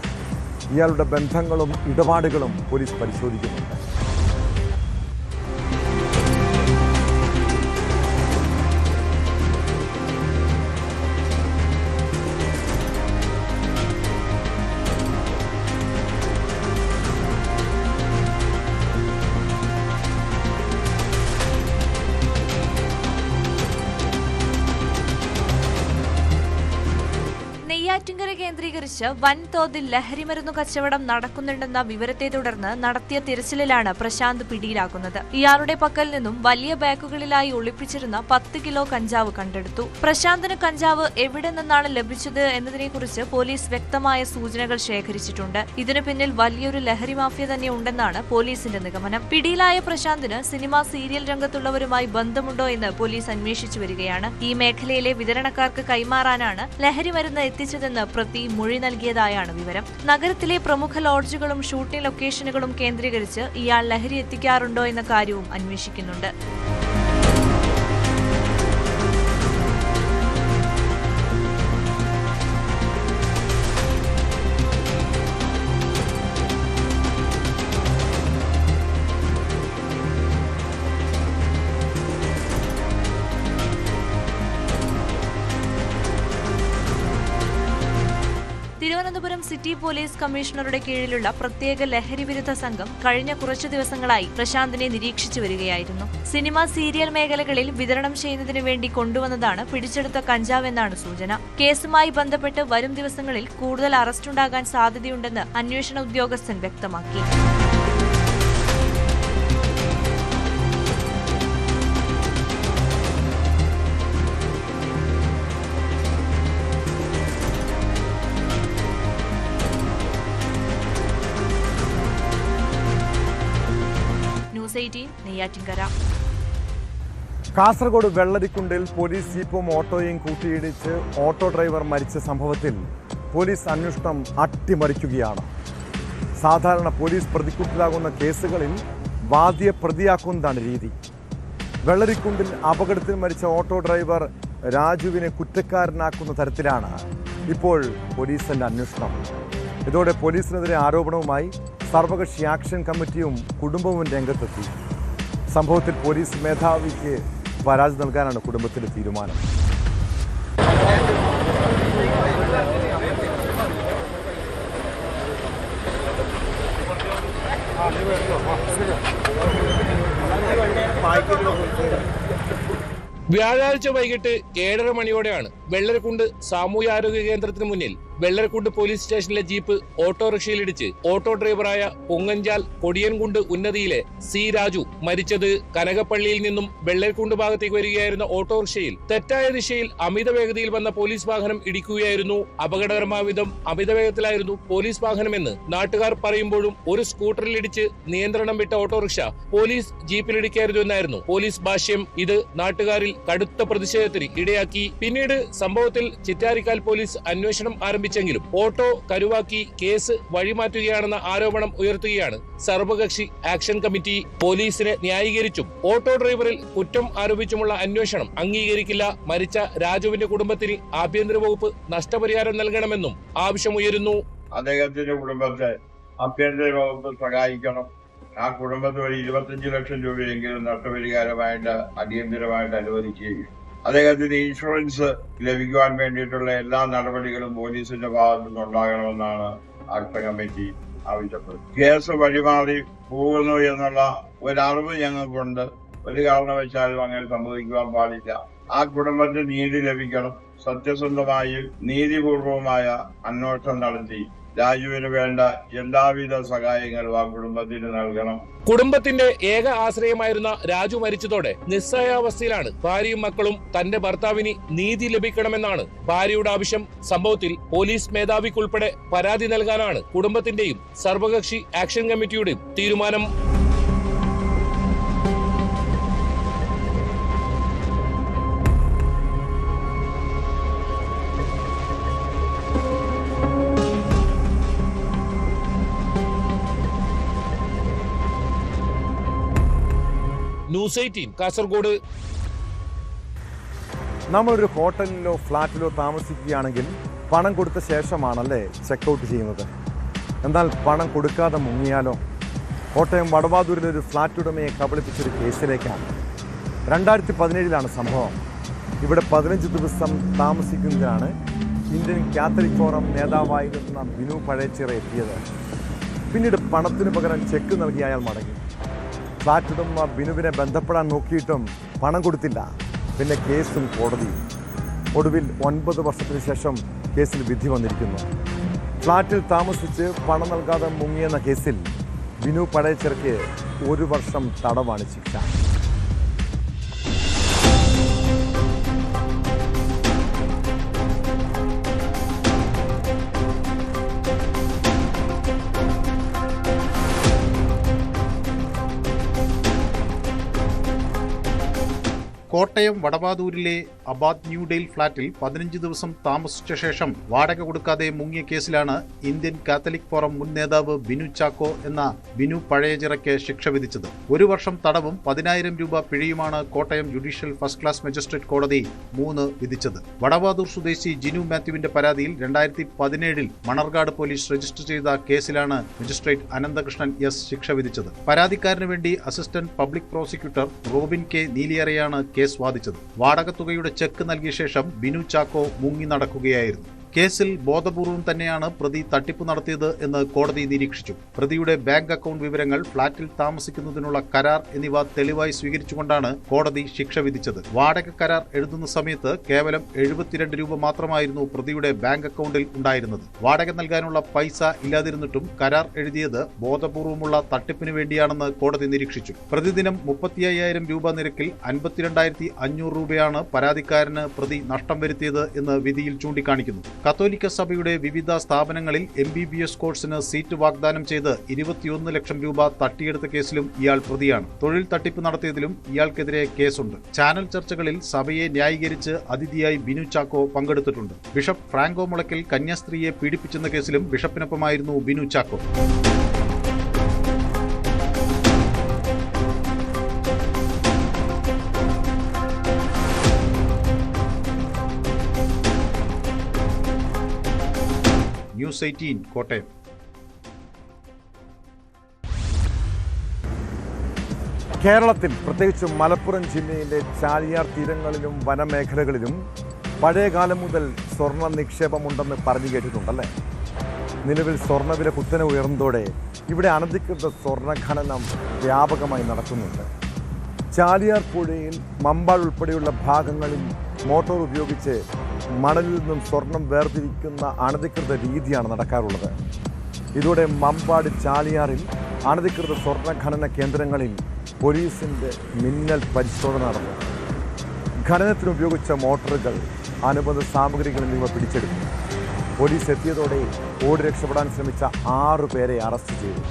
ഇയാളുടെ ബന്ധങ്ങളും ഇടപാടുകളും പോലീസ് പരിശോധിക്കുന്നുണ്ട്. നെയ്യാറ്റിൻകര കേന്ദ്രീകരിച്ച് വൻതോതിൽ ലഹരിമരുന്നു കച്ചവടം നടക്കുന്നുണ്ടെന്ന വിവരത്തെ തുടർന്ന് നടത്തിയ തിരച്ചിലിലാണ് പ്രശാന്ത് പിടിയിലാകുന്നത്. ഇയാളുടെ പക്കൽ നിന്നും വലിയ ബാഗുകളിലായി ഒളിപ്പിച്ചിരുന്ന 10 കിലോ കഞ്ചാവ് കണ്ടെടുത്തു. പ്രശാന്തിന് കഞ്ചാവ് എവിടെ നിന്നാണ് ലഭിച്ചത് എന്നതിനെക്കുറിച്ച് പോലീസ് വ്യക്തമായ സൂചനകൾ ശേഖരിച്ചിട്ടുണ്ട്. ഇതിനു പിന്നിൽ വലിയൊരു ലഹരി മാഫിയ തന്നെ ഉണ്ടെന്നാണ് പോലീസിന്റെ നിഗമനം. പിടിയിലായ പ്രശാന്തിന് സിനിമ സീരിയൽ രംഗത്തുള്ളവരുമായി ബന്ധമുണ്ടോ എന്ന് പോലീസ് അന്വേഷിച്ചു വരികയാണ്. ഈ മേഖലയിലെ വിതരണക്കാർക്ക് കൈമാറാനാണ് ലഹരി മരുന്ന് എത്തിച്ചതെന്ന് പ്രതി മൊഴി നൽകിയതായാണ് വിവരം. നഗരത്തിലെ പ്രമുഖ ലോഡ്ജുകളും ഷൂട്ടിംഗ് ലൊക്കേഷനുകളും കേന്ദ്രീകരിച്ച് ഇയാൾ ലഹരി എത്തിക്കാറുണ്ടോ എന്ന കാര്യവും അന്വേഷിക്കുന്നുണ്ട്. തിരുവനന്തപുരം സിറ്റി പോലീസ് കമ്മീഷണറുടെ കീഴിലുള്ള പ്രത്യേക ലഹരി വിരുദ്ധ സംഘം കഴിഞ്ഞ കുറച്ചു ദിവസങ്ങളായി പ്രശാന്തിനെ നിരീക്ഷിച്ചു വരികയായിരുന്നു. സിനിമ സീരിയൽ മേഖലകളിൽ വിതരണം ചെയ്യുന്നതിനു വേണ്ടി കൊണ്ടുവന്നതാണ് പിടിച്ചെടുത്ത കഞ്ചാവെന്നാണ് സൂചന. കേസുമായി ബന്ധപ്പെട്ട് വരും ദിവസങ്ങളിൽ കൂടുതൽ അറസ്റ്റുണ്ടാകാൻ സാധ്യതയുണ്ടെന്ന് അന്വേഷണ ഉദ്യോഗസ്ഥൻ വ്യക്തമാക്കി. നെയ്യാറ്റിൻകര. കാസർഗോഡ് വെള്ളരിക്കുണ്ടിൽ പോലീസ് ജീപ്പും ഓട്ടോയും കൂട്ടിയിടിച്ച് ഓട്ടോ ഡ്രൈവർ മരിച്ച സംഭവത്തിൽ പോലീസ് അന്വേഷണം അട്ടിമറിക്കുകയാണ്. സാധാരണ പോലീസ് പ്രതിക്കൂട്ടിലാകുന്ന കേസുകളിൽ വാദിയെ പ്രതിയാക്കുന്നതാണ് രീതി. വെള്ളരിക്കുണ്ടിൽ അപകടത്തിൽ മരിച്ച ഓട്ടോ ഡ്രൈവർ രാജുവിനെ കുറ്റക്കാരനാക്കുന്ന തരത്തിലാണ് ഇപ്പോൾ പോലീസിന്റെ അന്വേഷണം. ഇതോടെ പോലീസിനെതിരെ ആരോപണവുമായി സർവകക്ഷി ആക്ഷൻ കമ്മിറ്റിയും കുടുംബവും രംഗത്തെത്തി. സംഭവത്തിൽ പോലീസ് മേധാവിക്ക് പരാതി നൽകാനാണ് കുടുംബത്തിന്റെ തീരുമാനം. വ്യാഴാഴ്ച വൈകിട്ട് 7:30 മണിയോടെയാണ് വെള്ളരിക്കുണ്ട് സാമൂഹ്യാരോഗ്യ കേന്ദ്രത്തിന് മുന്നിൽ വെള്ളരിക്കുണ്ട് പോലീസ് സ്റ്റേഷനിലെ ജീപ്പ് ഓട്ടോറിക്ഷയിലിടിച്ച് ഓട്ടോ ഡ്രൈവറായ പൊങ്ങഞ്ചാൽ കൊടിയൻകുണ്ട് ഉന്നതിയിലെ സി രാജു മരിച്ചത്. കനകപ്പള്ളിയിൽ നിന്നും വെള്ളരിക്കുണ്ട് ഭാഗത്തേക്ക് വരികയായിരുന്ന ഓട്ടോറിക്ഷയിൽ തെറ്റായ ദിശയിൽ അമിത വേഗതയിൽ വന്ന പോലീസ് വാഹനം ഇടിക്കുകയായിരുന്നു. അപകടകരമായ വിധം അമിത വേഗത്തിലായിരുന്നു പോലീസ് വാഹനമെന്ന് നാട്ടുകാർ പറയുമ്പോഴും ഒരു സ്കൂട്ടറിലിടിച്ച് നിയന്ത്രണം വിട്ട ഓട്ടോറിക്ഷ പോലീസ് ജീപ്പിലിടിക്കായിരുന്നു എന്നായിരുന്നു പോലീസ് ഭാഷ്യം. ഇത് നാട്ടുകാരിൽ കടുത്ത പ്രതിഷേധത്തിന് ഇടയാക്കി. പിന്നീട് സംഭവത്തിൽ ചിറ്റാരിക്കാൽ പോലീസ് അന്വേഷണം ആരംഭിച്ചെങ്കിലും ഓട്ടോ കരുവാക്കി കേസ് വഴിമാറ്റുകയാണെന്ന ആരോപണം ഉയർത്തുകയാണ് സർവകക്ഷി ആക്ഷൻ കമ്മിറ്റി. പോലീസിനെ ന്യായീകരിച്ചും ഓട്ടോ ഡ്രൈവറിൽ കുറ്റം ആരോപിച്ചുമുള്ള അന്വേഷണം അംഗീകരിക്കില്ല. മരിച്ച രാജുവിന്റെ കുടുംബത്തിന് ആഭ്യന്തര വകുപ്പ് നഷ്ടപരിഹാരം നൽകണമെന്നും ആവശ്യമുയരുന്നു. അദ്ദേഹത്തിന്റെ കുടുംബത്തെ ആഭ്യന്തര വകുപ്പ് സഹായിക്കണം. ആ കുടുംബത്തിന് ഒരു 25 ലക്ഷം രൂപയെങ്കിലും നഷ്ടപരിഹാരമായിട്ട് അടിയന്തരമായിട്ട് അനുവദിക്കുകയും അദ്ദേഹത്തിന് ഇൻഷുറൻസ് ലഭിക്കുവാൻ വേണ്ടിയിട്ടുള്ള എല്ലാ നടപടികളും പോലീസിന്റെ ഭാഗത്തു നിന്നുണ്ടാകണമെന്നാണ് ആക്ഷൻ കമ്മിറ്റി ആവശ്യപ്പെടുന്നത്. കേസ് വഴിമാറി പോകുന്നു എന്നുള്ള ഒരറിവ് ഞങ്ങൾക്കുണ്ട്. ഒരു കാരണവശാലും അങ്ങനെ സംഭവിക്കുവാൻ പാടില്ല. ആ കുടുംബത്തിന് നീതി ലഭിക്കണം. സത്യസന്ധമായി നീതിപൂർവമായ അന്വേഷണം നടത്തി രാജുവിന് വേണ്ട എല്ലാവിധ സഹായങ്ങളും ആ കുടുംബത്തിന് നൽകണം. കുടുംബത്തിന്റെ ഏക ആശ്രയമായിരുന്ന രാജു മരിച്ചതോടെ നിസ്സഹായാവസ്ഥയിലാണ് ഭാര്യയും മക്കളും. തന്റെ ഭർത്താവിന് നീതി ലഭിക്കണമെന്നാണ് ഭാര്യയുടെ ആവശ്യം. സംഭവത്തിൽ പോലീസ് മേധാവിക്കുൾപ്പെടെ പരാതി നൽകാനാണ് കുടുംബത്തിന്റെയും സർവകക്ഷി ആക്ഷൻ കമ്മിറ്റിയുടെയും തീരുമാനം. ന്യൂസ് 18 കാസർഗോഡ്. നമ്മളൊരു ഹോട്ടലിലോ ഫ്ലാറ്റിലോ താമസിക്കുകയാണെങ്കിൽ പണം കൊടുത്ത ശേഷമാണല്ലേ ചെക്കൗട്ട് ചെയ്യുന്നത്. എന്നാൽ പണം കൊടുക്കാതെ മുങ്ങിയാലോ? കോട്ടയം വടവാതൂരിലൊരു ഫ്ലാറ്റ് ഉടമയെ കബളിപ്പിച്ചൊരു കേസിലേക്കാണ്. 2017 സംഭവം. ഇവിടെ 15 ദിവസം താമസിക്കുന്നതിനാണ് ഇന്ത്യൻ കാത്തലിക് ഫോറം നേതാവായിരുന്ന ബിനു പഴയച്ചിറ എത്തിയത്. പിന്നീട് പണത്തിന് പകരം ചെക്ക് നൽകി അയാൾ മടങ്ങി. ഫ്ലാറ്റ് ഉടമ ബിനുവിനെ ബന്ധപ്പെടാൻ നോക്കിയിട്ടും പണം കൊടുത്തില്ല. പിന്നെ കേസും കോടതിയും. ഒടുവിൽ 9 വർഷത്തിന് ശേഷം കേസിൽ വിധി വന്നിരിക്കുന്നു. ഫ്ളാറ്റിൽ താമസിച്ച് പണം നൽകാതെ മുങ്ങിയെന്ന കേസിൽ ബിനു പഴയച്ചിറയ്ക്ക് 1 വർഷം തടവാണ് ശിക്ഷ. കോട്ടയം വടവാതൂരിലെ അബാദ് ന്യൂഡെയിൽ ഫ്ളാറ്റിൽ 15 ദിവസം താമസിച്ച ശേഷം വാടക കൊടുക്കാതെ മുങ്ങിയ കേസിലാണ് ഇന്ത്യൻ കാത്തലിക് ഫോറം മുൻ നേതാവ് ബിനു ചാക്കോ എന്ന ബിനു പഴയച്ചിറയ്ക്ക് ശിക്ഷ വിധിച്ചത്. 1 വർഷം തടവും 10,000 രൂപ പിഴയുമാണ് Kottayam judicial first class magistrate കോടതി 3 വിധിച്ചത്. വടവാതൂർ സ്വദേശി ജിനു മാത്യുവിന്റെ പരാതിയിൽ 2017 മണർകാട് പോലീസ് രജിസ്റ്റർ ചെയ്ത കേസിലാണ് മജിസ്ട്രേറ്റ് അനന്തകൃഷ്ണൻ എസ് ശിക്ഷ വിധിച്ചത്. പരാതിക്കാരന് വേണ്ടി assistant public prosecutor Robin K നീലിയറയാണ് കേസ് വാദിച്ചത്. വാടകത്തുകയുടെ ചെക്ക് നൽകിയ ശേഷം ബിനു ചാക്കോ മുങ്ങി നടക്കുകയായിരുന്നു. കേസിൽ ബോധപൂർവം തന്നെയാണ് പ്രതി തട്ടിപ്പ് നടത്തിയത് എന്ന് കോടതി നിരീക്ഷിച്ചു. പ്രതിയുടെ ബാങ്ക് അക്കൗണ്ട് വിവരങ്ങൾ, ഫ്ളാറ്റിൽ താമസിക്കുന്നതിനുള്ള കരാർ എന്നിവ തെളിവായി സ്വീകരിച്ചുകൊണ്ടാണ് കോടതി ശിക്ഷ വിധിച്ചത്. വാടക കരാർ എഴുതുന്ന സമയത്ത് കേവലം 72 രൂപ മാത്രമായിരുന്നു പ്രതിയുടെ ബാങ്ക് അക്കൗണ്ടിൽ ഉണ്ടായിരുന്നത്. വാടക നൽകാനുള്ള പൈസ ഇല്ലാതിരുന്നിട്ടും കരാർ എഴുതിയത് ബോധപൂർവമുള്ള തട്ടിപ്പിന് വേണ്ടിയാണെന്ന് കോടതി നിരീക്ഷിച്ചു. പ്രതിദിനം 35,000 രൂപ നിരക്കിൽ 52,500 രൂപയാണ് പരാതിക്കാരന് പ്രതി നഷ്ടം വരുത്തിയത് എന്ന് വിധിയിൽ ചൂണ്ടിക്കാണിക്കുന്നു. കത്തോലിക്ക സഭയുടെ വിവിധ സ്ഥാപനങ്ങളിൽ MBBS കോഴ്സിന് സീറ്റ് വാഗ്ദാനം ചെയ്ത് 21 ലക്ഷം രൂപ തട്ടിയെടുത്ത കേസിലും ഇയാൾ പ്രതിയാണ്. തൊഴിൽ തട്ടിപ്പ് നടത്തിയതിലും ഇയാൾക്കെതിരെ കേസുണ്ട്. ചാനൽ ചർച്ചകളിൽ സഭയെ ന്യായീകരിച്ച് അതിഥിയായി ബിനു ചാക്കോ പങ്കെടുത്തിട്ടുണ്ട്. ബിഷപ്പ് ഫ്രാങ്കോ മുളയ്ക്കൽ കന്യാസ്ത്രീയെ പീഡിപ്പിച്ചെന്ന കേസിലും ബിഷപ്പിനൊപ്പമായിരുന്നു ബിനു ചാക്കോ. ന്യൂസ് 18 കോട്ടയം. കേരളത്തിൽ പ്രത്യേകിച്ച് മലപ്പുറം ജില്ലയിലെ ചാലിയാർ തീരങ്ങളിലും വനമേഖലകളിലും പഴയകാലം മുതൽ സ്വർണ്ണ നിക്ഷേപമുണ്ടെന്ന് പറഞ്ഞു കേട്ടിട്ടുണ്ടല്ലേ? നിലവിൽ സ്വർണ്ണവില കുത്തനെ ഉയർന്നതോടെ ഇവിടെ അനധികൃത സ്വർണ്ണ ഖനനം വ്യാപകമായി നടക്കുന്നുണ്ട്. ചാലിയാർ പുഴയിൽ മമ്പാട് ഉൾപ്പെടെയുള്ള ഭാഗങ്ങളിൽ മോട്ടോർ ഉപയോഗിച്ച് മണലിൽ നിന്നും സ്വർണം വേർതിരിക്കുന്ന അനധികൃത രീതിയാണ് നടക്കാറുള്ളത്. ഇതോടെ മമ്പാട് ചാലിയാറിൽ അനധികൃത സ്വർണ്ണ ഖനന കേന്ദ്രങ്ങളിൽ പോലീസിൻ്റെ മിന്നൽ പരിശോധന നടന്നു. ഖനനത്തിന് ഉപയോഗിച്ച മോട്ടോറുകൾ, അനുബന്ധ സാമഗ്രികൾ എന്നിവ പിടിച്ചെടുത്തു. പോലീസ് എത്തിയതോടെ ഓടി രക്ഷപ്പെടാൻ ശ്രമിച്ച 6 പേരെ അറസ്റ്റ് ചെയ്തു.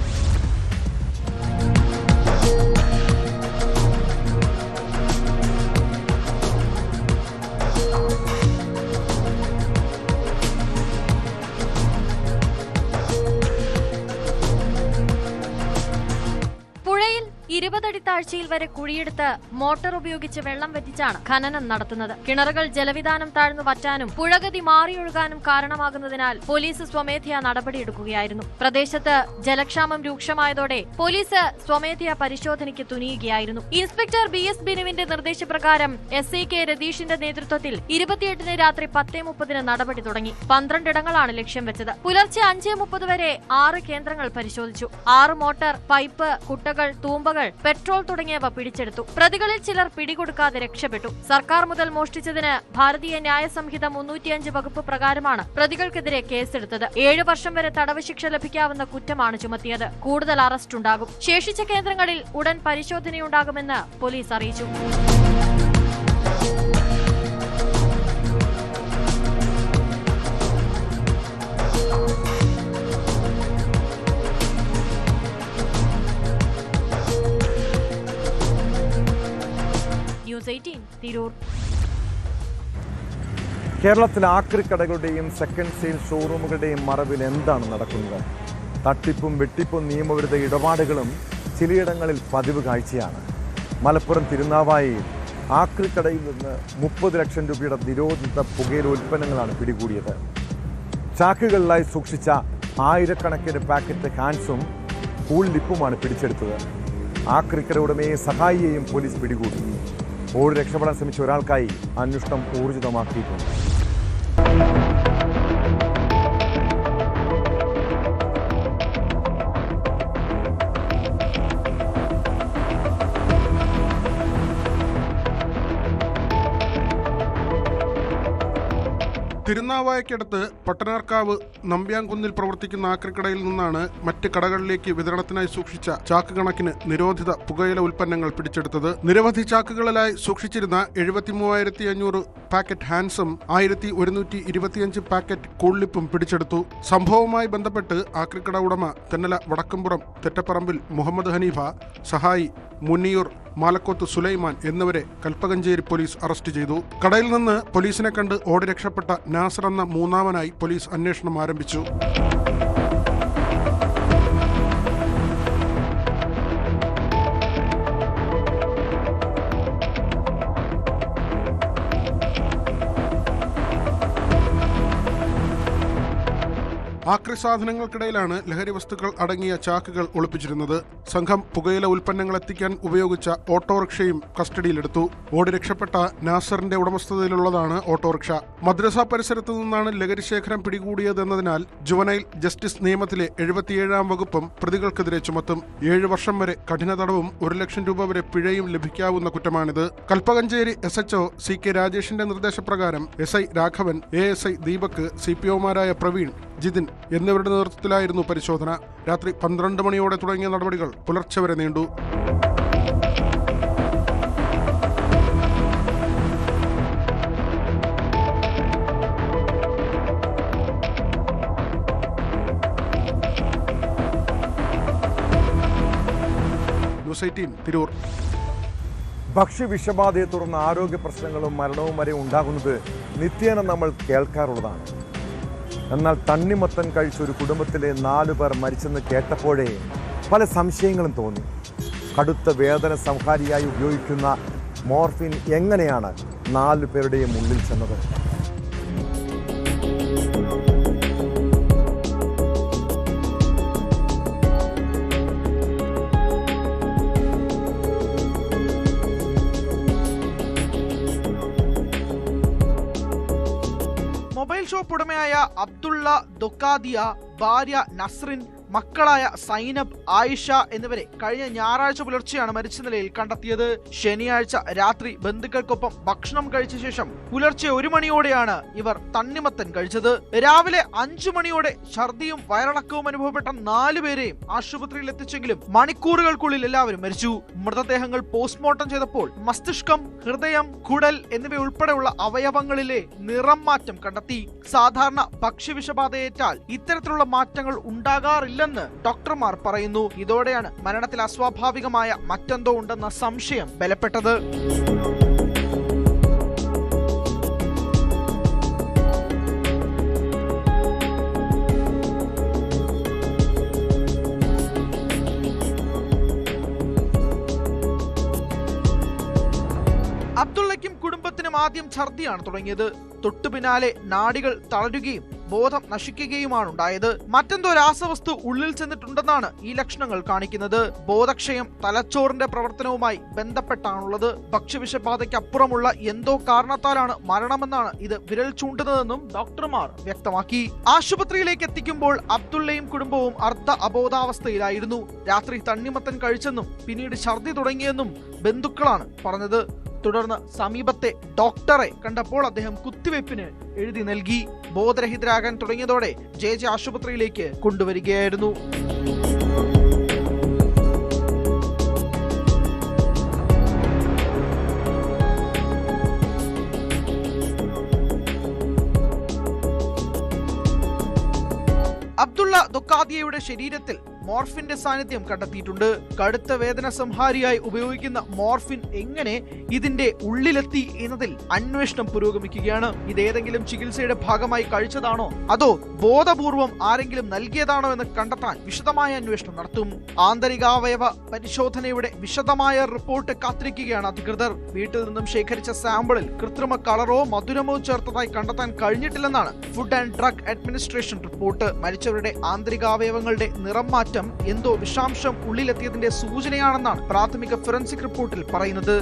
പുഴയിൽ 20 അടി താഴ്ചയിൽ വരെ കുഴിയെടുത്ത് മോട്ടോർ ഉപയോഗിച്ച് വെള്ളം വറ്റിച്ചാണ് ഖനനം നടത്തുന്നത്. കിണറുകൾ ജലവിധാനം താഴ്ന്നു വറ്റാനും പുഴഗതി മാറിയൊഴുകാനും കാരണമാകുന്നതിനാൽ പോലീസ് സ്വമേധയാ നടപടിയെടുക്കുകയായിരുന്നു. പ്രദേശത്ത് ജലക്ഷാമം രൂക്ഷമായതോടെ പോലീസ് സ്വമേധയാ പരിശോധനയ്ക്ക് തുനിയുകയായിരുന്നു. ഇൻസ്പെക്ടർ BS ബിനുവിന്റെ നിർദ്ദേശപ്രകാരം SI K രതീഷിന്റെ നേതൃത്വത്തിൽ 28-ന് രാത്രി 10:30 നടപടി തുടങ്ങി. 12 ഇടങ്ങളാണ് ലക്ഷ്യം വെച്ചത്. പുലർച്ചെ 5:30 വരെ 6 കേന്ദ്രങ്ങൾ പരിശോധിച്ചു. 6 മോട്ടോർ, പൈപ്പ്, കുട്ടകൾ, തൂമ്പകൾ, പെട്രോൾ തുടങ്ങിയവ പിടിച്ചെടുത്തു. പ്രതികളിൽ ചിലർ പിടികൊടുക്കാതെ രക്ഷപ്പെട്ടു. സർക്കാർ മുതൽ മോഷ്ടിച്ചതിന് ഭാരതീയ ന്യായ സംഹിത 305 വകുപ്പ് പ്രകാരമാണ് പ്രതികൾക്കെതിരെ കേസെടുത്തത്. 7 വർഷം വരെ തടവ് ശിക്ഷ ലഭിക്കാവുന്ന കുറ്റമാണ് ചുമത്തിയത്. കൂടുതൽ അറസ്റ്റ് ഉണ്ടാകും. ശേഷിച്ച കേന്ദ്രങ്ങളിൽ ഉടൻ പരിശോധനയുണ്ടാകുമെന്ന് പോലീസ് അറിയിച്ചു. ന്യൂസ് 18 തിരൂർ. കേരളത്തിലെ ആക്രിക്കടകളുടെയും സെക്കൻഡ് സെയിൽ ഷോറൂമുകളുടെയും മറവിൽ എന്താണ് നടക്കുന്നത്? തട്ടിപ്പും വെട്ടിപ്പും നിയമവിരുദ്ധ ഇടപാടുകളും ചിലയിടങ്ങളിൽ പതിവ് കാഴ്ചയാണ്. മലപ്പുറം തിരുനാവായയിൽ ആക്രിക്കടയിൽ നിന്ന് 30 ലക്ഷം രൂപയുടെ നിരോധിത പുകയില ഉൽപ്പന്നങ്ങളാണ് പിടികൂടിയത്. ചാക്കുകളിലായി സൂക്ഷിച്ച 1000കണക്കിന് പാക്കറ്റ് ഹാൻസും കൂൾ ലിപ്പുമാണ് പിടിച്ചെടുത്തത്. ആക്രിക്കട ഉടമയെ സഹായിയെയും പോലീസ് പിടികൂടി. ഓടി രക്ഷപ്പെടാൻ ശ്രമിച്ച ഒരാൾക്കായി അന്വേഷണം ഊർജിതമാക്കിയിട്ടുണ്ട്. തിരുനാവായക്കടുത്ത് പട്ടനാർക്കാവ് നമ്പ്യാംകുന്നിൽ പ്രവർത്തിക്കുന്ന ആക്രിക്കടയിൽ നിന്നാണ് മറ്റ് കടകളിലേക്ക് വിതരണത്തിനായി സൂക്ഷിച്ച ചാക്ക് കണക്കിന് നിരോധിത പുകയില ഉൽപ്പന്നങ്ങൾ പിടിച്ചെടുത്തത്. നിരവധി ചാക്കുകളിലായി സൂക്ഷിച്ചിരുന്ന 73,500 പാക്കറ്റ് ഹാൻസും 1,125 പാക്കറ്റ് കൂൾലിപ്പും പിടിച്ചെടുത്തു. സംഭവവുമായി ബന്ധപ്പെട്ട് ആക്രിക്കട ഉടമ തെന്നല വടക്കുംപുറം തെറ്റപ്പറമ്പിൽ മുഹമ്മദ് ഹനീഫ, സഹായി മുന്നിയൂർ മാലക്കോത്ത് സുലൈമാൻ എന്നിവരെ കൽപ്പകഞ്ചേരി പോലീസ് അറസ്റ്റ് ചെയ്തു. കടയിൽ നിന്ന് പോലീസിനെ കണ്ട് ഓടി രക്ഷപ്പെട്ട നാസർ എന്ന മൂന്നാമനായി പോലീസ് അന്വേഷണം ആരംഭിച്ചു. ആക്രി സാധനങ്ങൾക്കിടയിലാണ് ലഹരി വസ്തുക്കൾ അടങ്ങിയ ചാക്കുകൾ ഒളിപ്പിച്ചിരുന്നത്. സംഘം പുകയില ഉൽപ്പന്നങ്ങൾ എത്തിക്കാൻ ഉപയോഗിച്ച ഓട്ടോറിക്ഷയും കസ്റ്റഡിയിലെടുത്തു. ഓടി രക്ഷപ്പെട്ട നാസറിന്റെ ഉടമസ്ഥതയിലുള്ളതാണ് ഓട്ടോറിക്ഷ. മദ്രസ പരിസരത്തു നിന്നാണ് ലഹരി ശേഖരം പിടികൂടിയതെന്നതിനാൽ ജുവനൈൽ ജസ്റ്റിസ് നിയമത്തിലെ 77-ാം വകുപ്പും പ്രതികൾക്കെതിരെ ചുമത്തും. 7 വർഷം വരെ കഠിന തടവും 1 ലക്ഷം രൂപ വരെ പിഴയും ലഭിക്കാവുന്ന കുറ്റമാണിത്. കൽപ്പകഞ്ചേരി SHO CK രാജേഷിന്റെ നിർദ്ദേശപ്രകാരം SI രാഘവൻ, ASI ദീപക്, CPOമാരായ പ്രവീൺ, ജിതിൻ എന്നിവരുടെ നേതൃത്വത്തിലായിരുന്നു പരിശോധന. രാത്രി 12 മണിയോടെ തുടങ്ങിയ നടപടികൾ പുലർച്ചെ വരെ നീണ്ടു. ന്യൂസ് 18 തിരൂർ. ഭക്ഷ്യവിഷബാധയെ തുടർന്ന് ആരോഗ്യ പ്രശ്നങ്ങളും മരണവും വരെ ഉണ്ടാകുന്നത് നിത്യേന നമ്മൾ കേൾക്കാറുള്ളതാണ്. എന്നാൽ തണ്ണിമത്തൻ കഴിച്ച ഒരു കുടുംബത്തിലെ 4 പേർ മരിച്ചെന്ന് കേട്ടപ്പോഴേ പല സംശയങ്ങളും തോന്നി. കടുത്ത വേദന സംഹാരിയായി ഉപയോഗിക്കുന്ന മോർഫിൻ എങ്ങനെയാണ് 4 പേരുടെയും ഉള്ളിൽ ചെന്നത്? മൊബൈൽ ഷോപ്പ് ഉടമയായ അബ്ദുള്ള ദൊക്കാദിയ, ഭാര്യ നസ്രിൻ, മക്കളായ സൈനബ്, ആയിഷ എന്നിവരെ കഴിഞ്ഞ ഞായറാഴ്ച പുലർച്ചെയാണ് മരിച്ച നിലയിൽ കണ്ടെത്തിയത്. ശനിയാഴ്ച രാത്രി ബന്ധുക്കൾക്കൊപ്പം ഭക്ഷണം കഴിച്ച ശേഷം പുലർച്ചെ 1 മണിയോടെയാണ് ഇവർ തണ്ണിമത്തൻ കഴിച്ചത്. രാവിലെ 5 മണിയോടെ ഛർദിയും വയറിളക്കവും അനുഭവപ്പെട്ട 4 പേരെയും ആശുപത്രിയിൽ എത്തിച്ചെങ്കിലും മണിക്കൂറുകൾക്കുള്ളിൽ എല്ലാവരും മരിച്ചു. മൃതദേഹങ്ങൾ പോസ്റ്റ്മോർട്ടം ചെയ്തപ്പോൾ മസ്തിഷ്കം, ഹൃദയം, കുടൽ എന്നിവയുൾപ്പെടെയുള്ള അവയവങ്ങളിലെ നിറം മാറ്റം കണ്ടെത്തി. സാധാരണ ഭക്ഷ്യവിഷബാധയേറ്റാൽ ഇത്തരത്തിലുള്ള മാറ്റങ്ങൾ ഉണ്ടാകാറില്ലെന്ന് ഡോക്ടർമാർ പറയുന്നു. ഇതോടെയാണ് മരണത്തിൽ അസ്വാഭാവികമായ മറ്റെന്തോ ഉണ്ടെന്ന സംശയം ബലപ്പെട്ടത്. അബ്ദുള്ളയ്ക്കും കുടുംബത്തിനും ആദ്യം ഛർദിയാണ് തുടങ്ങിയത്. തൊട്ടു പിന്നാലെ നാഡികൾ തളരുകയും ബോധം നശിക്കുകയുമാണ് ഉണ്ടായത്. മറ്റെന്തോ രാസവസ്തു ഉള്ളിൽ ചെന്നിട്ടുണ്ടെന്നാണ് ഈ ലക്ഷണങ്ങൾ കാണിക്കുന്നത്. ബോധക്ഷയം തലച്ചോറിന്റെ പ്രവർത്തനവുമായി ബന്ധപ്പെട്ടാണുള്ളത്. ഭക്ഷ്യവിഷബാധയ്ക്കപ്പുറമുള്ള എന്തോ കാരണത്താലാണ് മരണമെന്നാണ് ഇത് വിരൽ ചൂണ്ടുന്നതെന്നും ഡോക്ടർമാർ വ്യക്തമാക്കി. ആശുപത്രിയിലേക്ക് എത്തിക്കുമ്പോൾ അബ്ദുള്ളയും കുടുംബവും അർദ്ധ അബോധാവസ്ഥയിലായിരുന്നു. രാത്രി തണ്ണിമത്തൻ കഴിച്ചെന്നും പിന്നീട് ഛർദി തുടങ്ങിയെന്നും ബന്ധുക്കളാണ് പറഞ്ഞത്. തുടർന്ന് സമീപത്തെ ഡോക്ടറെ കണ്ടപ്പോൾ അദ്ദേഹം കുത്തിവയ്പ്പിന് എഴുതി നൽകി. ബോധരഹിതരാകാൻ തുടങ്ങിയതോടെ JJ ആശുപത്രിയിലേക്ക് കൊണ്ടുവരികയായിരുന്നു. അബ്ദുള്ള ദൊക്കാദിയയുടെ ശരീരത്തിൽ മോർഫിന്റെ സാന്നിധ്യം കണ്ടെത്തിയിട്ടുണ്ട്. കടുത്ത വേദന സംഹാരിയായി ഉപയോഗിക്കുന്ന മോർഫിൻ എങ്ങനെ ഇതിന്റെ ഉള്ളിലെത്തി എന്നതിൽ അന്വേഷണം പുരോഗമിക്കുകയാണ്. ഇതേതെങ്കിലും ചികിത്സയുടെ ഭാഗമായി കഴിച്ചതാണോ അതോ ബോധപൂർവം ആരെങ്കിലും നൽകിയതാണോ എന്ന് കണ്ടെത്താൻ വിശദമായ അന്വേഷണം നടത്തും. ആന്തരികാവയവ പരിശോധനയുടെ വിശദമായ റിപ്പോർട്ട് കാത്തിരിക്കുകയാണ് അധികൃതർ. വീട്ടിൽ നിന്നും ശേഖരിച്ച സാമ്പിളിൽ കൃത്രിമ കളറോ മധുരമോ ചേർത്തതായി കണ്ടെത്താൻ കഴിഞ്ഞിട്ടില്ലെന്നാണ് food and drug administration report. മരിച്ചവരുടെ ആന്തരികാവയവങ്ങളുടെ നിറം മാറ്റം എന്തോ വിഷാംശം ഉള്ളിലെത്തിയതിന്റെ സൂചനയാണെന്നാണ് പ്രാഥമിക ഫോറൻസിക് റിപ്പോർട്ടിൽ പറയുന്നത്.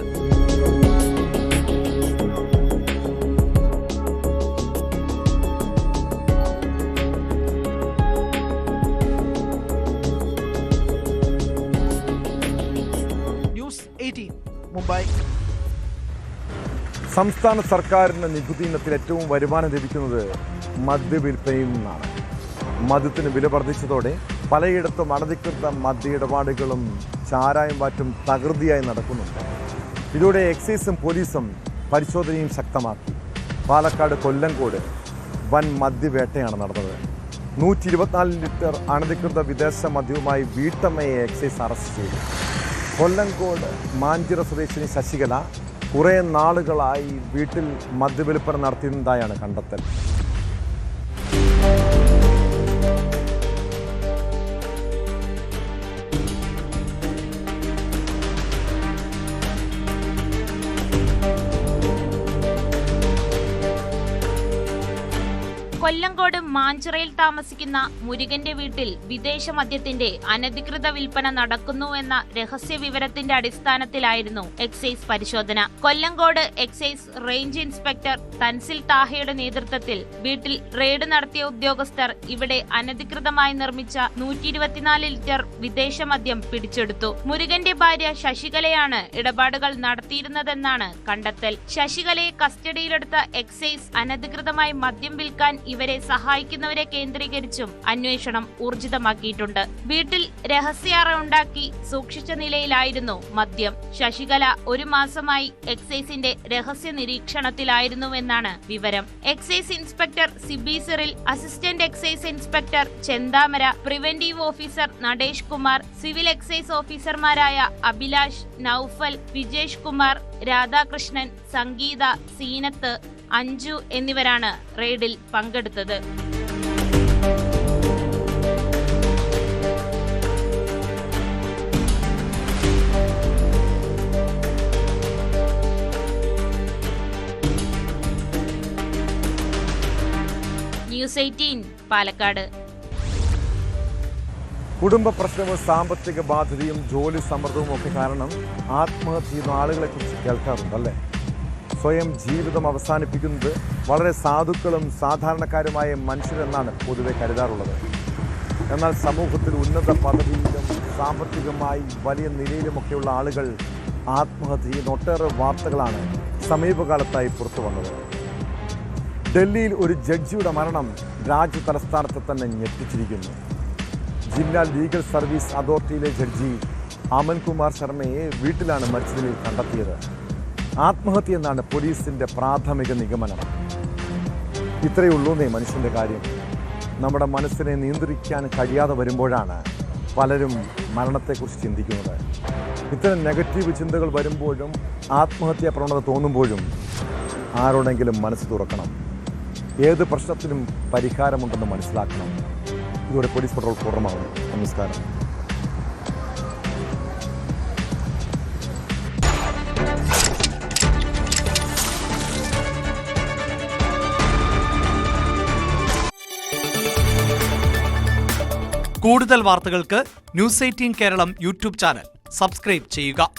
ന്യൂസ് 18 മുംബൈ. സംസ്ഥാന സർക്കാരിന് നികുതി ഇനത്തിൽ ഏറ്റവും വരുമാനം ലഭിക്കുന്നത് മദ്യവിൽപ്പനയിൽ നിന്നാണ്. മദ്യത്തിന് വില വർദ്ധിച്ചതോടെ പലയിടത്തും അനധികൃത മദ്യ ഇടപാടുകളും ചാരായം വാറ്റും തകൃതിയായി നടക്കുന്നുണ്ട്. ഇതോടെ എക്സൈസും പോലീസും പരിശോധനയും ശക്തമാക്കി. പാലക്കാട് കൊല്ലങ്കോട് വൻ മദ്യവേട്ടയാണ് നടന്നത്. 124 ലിറ്റർ അനധികൃത വിദേശ മദ്യവുമായി വീട്ടമ്മയെ എക്സൈസ് അറസ്റ്റ് ചെയ്തു. കൊല്ലങ്കോട് മാഞ്ചിറ സ്വദേശിനി ശശികല കുറേ നാളുകളായി വീട്ടിൽ മദ്യവിൽപ്പന നടത്തിയിരുന്നതായാണ് കണ്ടെത്തൽ. കൊല്ലങ്കോട് മാഞ്ചിറയിൽ താമസിക്കുന്ന മുരുകന്റെ വീട്ടിൽ വിദേശ മദ്യത്തിന്റെ അനധികൃത വിൽപ്പന നടക്കുന്നുവെന്ന രഹസ്യ വിവരത്തിന്റെ അടിസ്ഥാനത്തിലായിരുന്നു എക്സൈസ് പരിശോധന. കൊല്ലങ്കോട് എക്സൈസ് റേഞ്ച് ഇൻസ്പെക്ടർ തൻസിൽ താഹയുടെ നേതൃത്വത്തിൽ വീട്ടിൽ റെയ്ഡ് നടത്തിയ ഉദ്യോഗസ്ഥർ ഇവിടെ അനധികൃതമായി നിർമ്മിച്ച 124 ലിറ്റർ വിദേശ മദ്യം പിടിച്ചെടുത്തു. മുരുകന്റെ ഭാര്യ ശശികലയാണ് ഇടപാടുകൾ നടത്തിയിരുന്നതെന്നാണ് കണ്ടെത്തൽ. ശശികലയെ കസ്റ്റഡിയിലെടുത്ത എക്സൈസ് അനധികൃതമായി മദ്യം വിൽക്കാൻ ഇവരെ സഹായിക്കുന്നവരെ കേന്ദ്രീകരിച്ചും അന്വേഷണം ഊർജിതമാക്കിയിട്ടുണ്ട്. വീട്ടിൽ രഹസ്യാറ ഉണ്ടാക്കി സൂക്ഷിച്ച നിലയിലായിരുന്നു മദ്യം. ശശികല 1 മാസമായി എക്സൈസിന്റെ രഹസ്യ നിരീക്ഷണത്തിലായിരുന്നുവെന്നാണ് വിവരം. Excise inspector Sibi Cyril, assistant excise inspector Chenthamara, preventive officer Nadesh Kumar, civil excise ഓഫീസർമാരായ അഭിലാഷ്, നൌഫൽ, വിജേഷ് കുമാർ, രാധാകൃഷ്ണൻ, സംഗീത, സീനത്ത്, അഞ്ജു എന്നിവരാണ് റെയ്ഡിൽ പങ്കെടുത്തത്. ന്യൂസ് 18 പാലക്കാട്. കുടുംബ പ്രശ്നവും സാമ്പത്തിക ബാധ്യതയും ജോലി സമ്മർദ്ദവും ഒക്കെ കാരണം ആത്മഹത്യ ചെയ്യുന്ന ആളുകളെ കുറിച്ച് കേൾക്കാറുണ്ടല്ലേ? സ്വയം ജീവിതം അവസാനിപ്പിക്കുന്നത് വളരെ സാധുക്കളും സാധാരണക്കാരുമായ മനുഷ്യരെന്നാണ് പൊതുവെ കരുതാറുള്ളത്. എന്നാൽ സമൂഹത്തിൽ ഉന്നത പദവിയിലും സാമ്പത്തികമായി വലിയ നിലയിലുമൊക്കെയുള്ള ആളുകൾ ആത്മഹത്യ ചെയ്യുന്ന ഒട്ടേറെ വാർത്തകളാണ് സമീപകാലത്തായി പുറത്തു വന്നത്. ഡൽഹിയിൽ ഒരു ജഡ്ജിയുടെ മരണം രാജ്യ തലസ്ഥാനത്തെ തന്നെ ഞെട്ടിച്ചിരിക്കുന്നു. ജില്ലാ ലീഗൽ സർവീസ് അതോറിറ്റിയിലെ ജഡ്ജി അമൻ കുമാർ ശർമ്മയെ വീട്ടിലാണ് മരിച്ച നിലയിൽ കണ്ടെത്തിയത്. ആത്മഹത്യ എന്നാണ് പോലീസിന്റെ പ്രാഥമിക നിഗമനം. ഇത്രയേ ഉള്ളൂന്നേ മനുഷ്യന്റെ കാര്യം. നമ്മുടെ മനസ്സിനെ നിയന്ത്രിക്കാൻ കഴിയാതെ വരുമ്പോഴാണ് പലരും മരണത്തെക്കുറിച്ച് ചിന്തിക്കുന്നത്. ഇത്തരം നെഗറ്റീവ് ചിന്തകൾ വരുമ്പോഴും ആത്മഹത്യാ പ്രവണത തോന്നുമ്പോഴും ആരോടെങ്കിലും മനസ്സ് തുറക്കണം. ഏത് പ്രശ്നത്തിനും പരിഹാരമുണ്ടെന്ന് മനസ്സിലാക്കണം. ഇതോടെ പോലീസ് പട്രോൾ പൂർണ്ണമാകും. നമസ്കാരം. കൂടുതൽ വാർത്തകൾക്ക് news 18 Keralam YouTube channel subscribe ചെയ്യുക.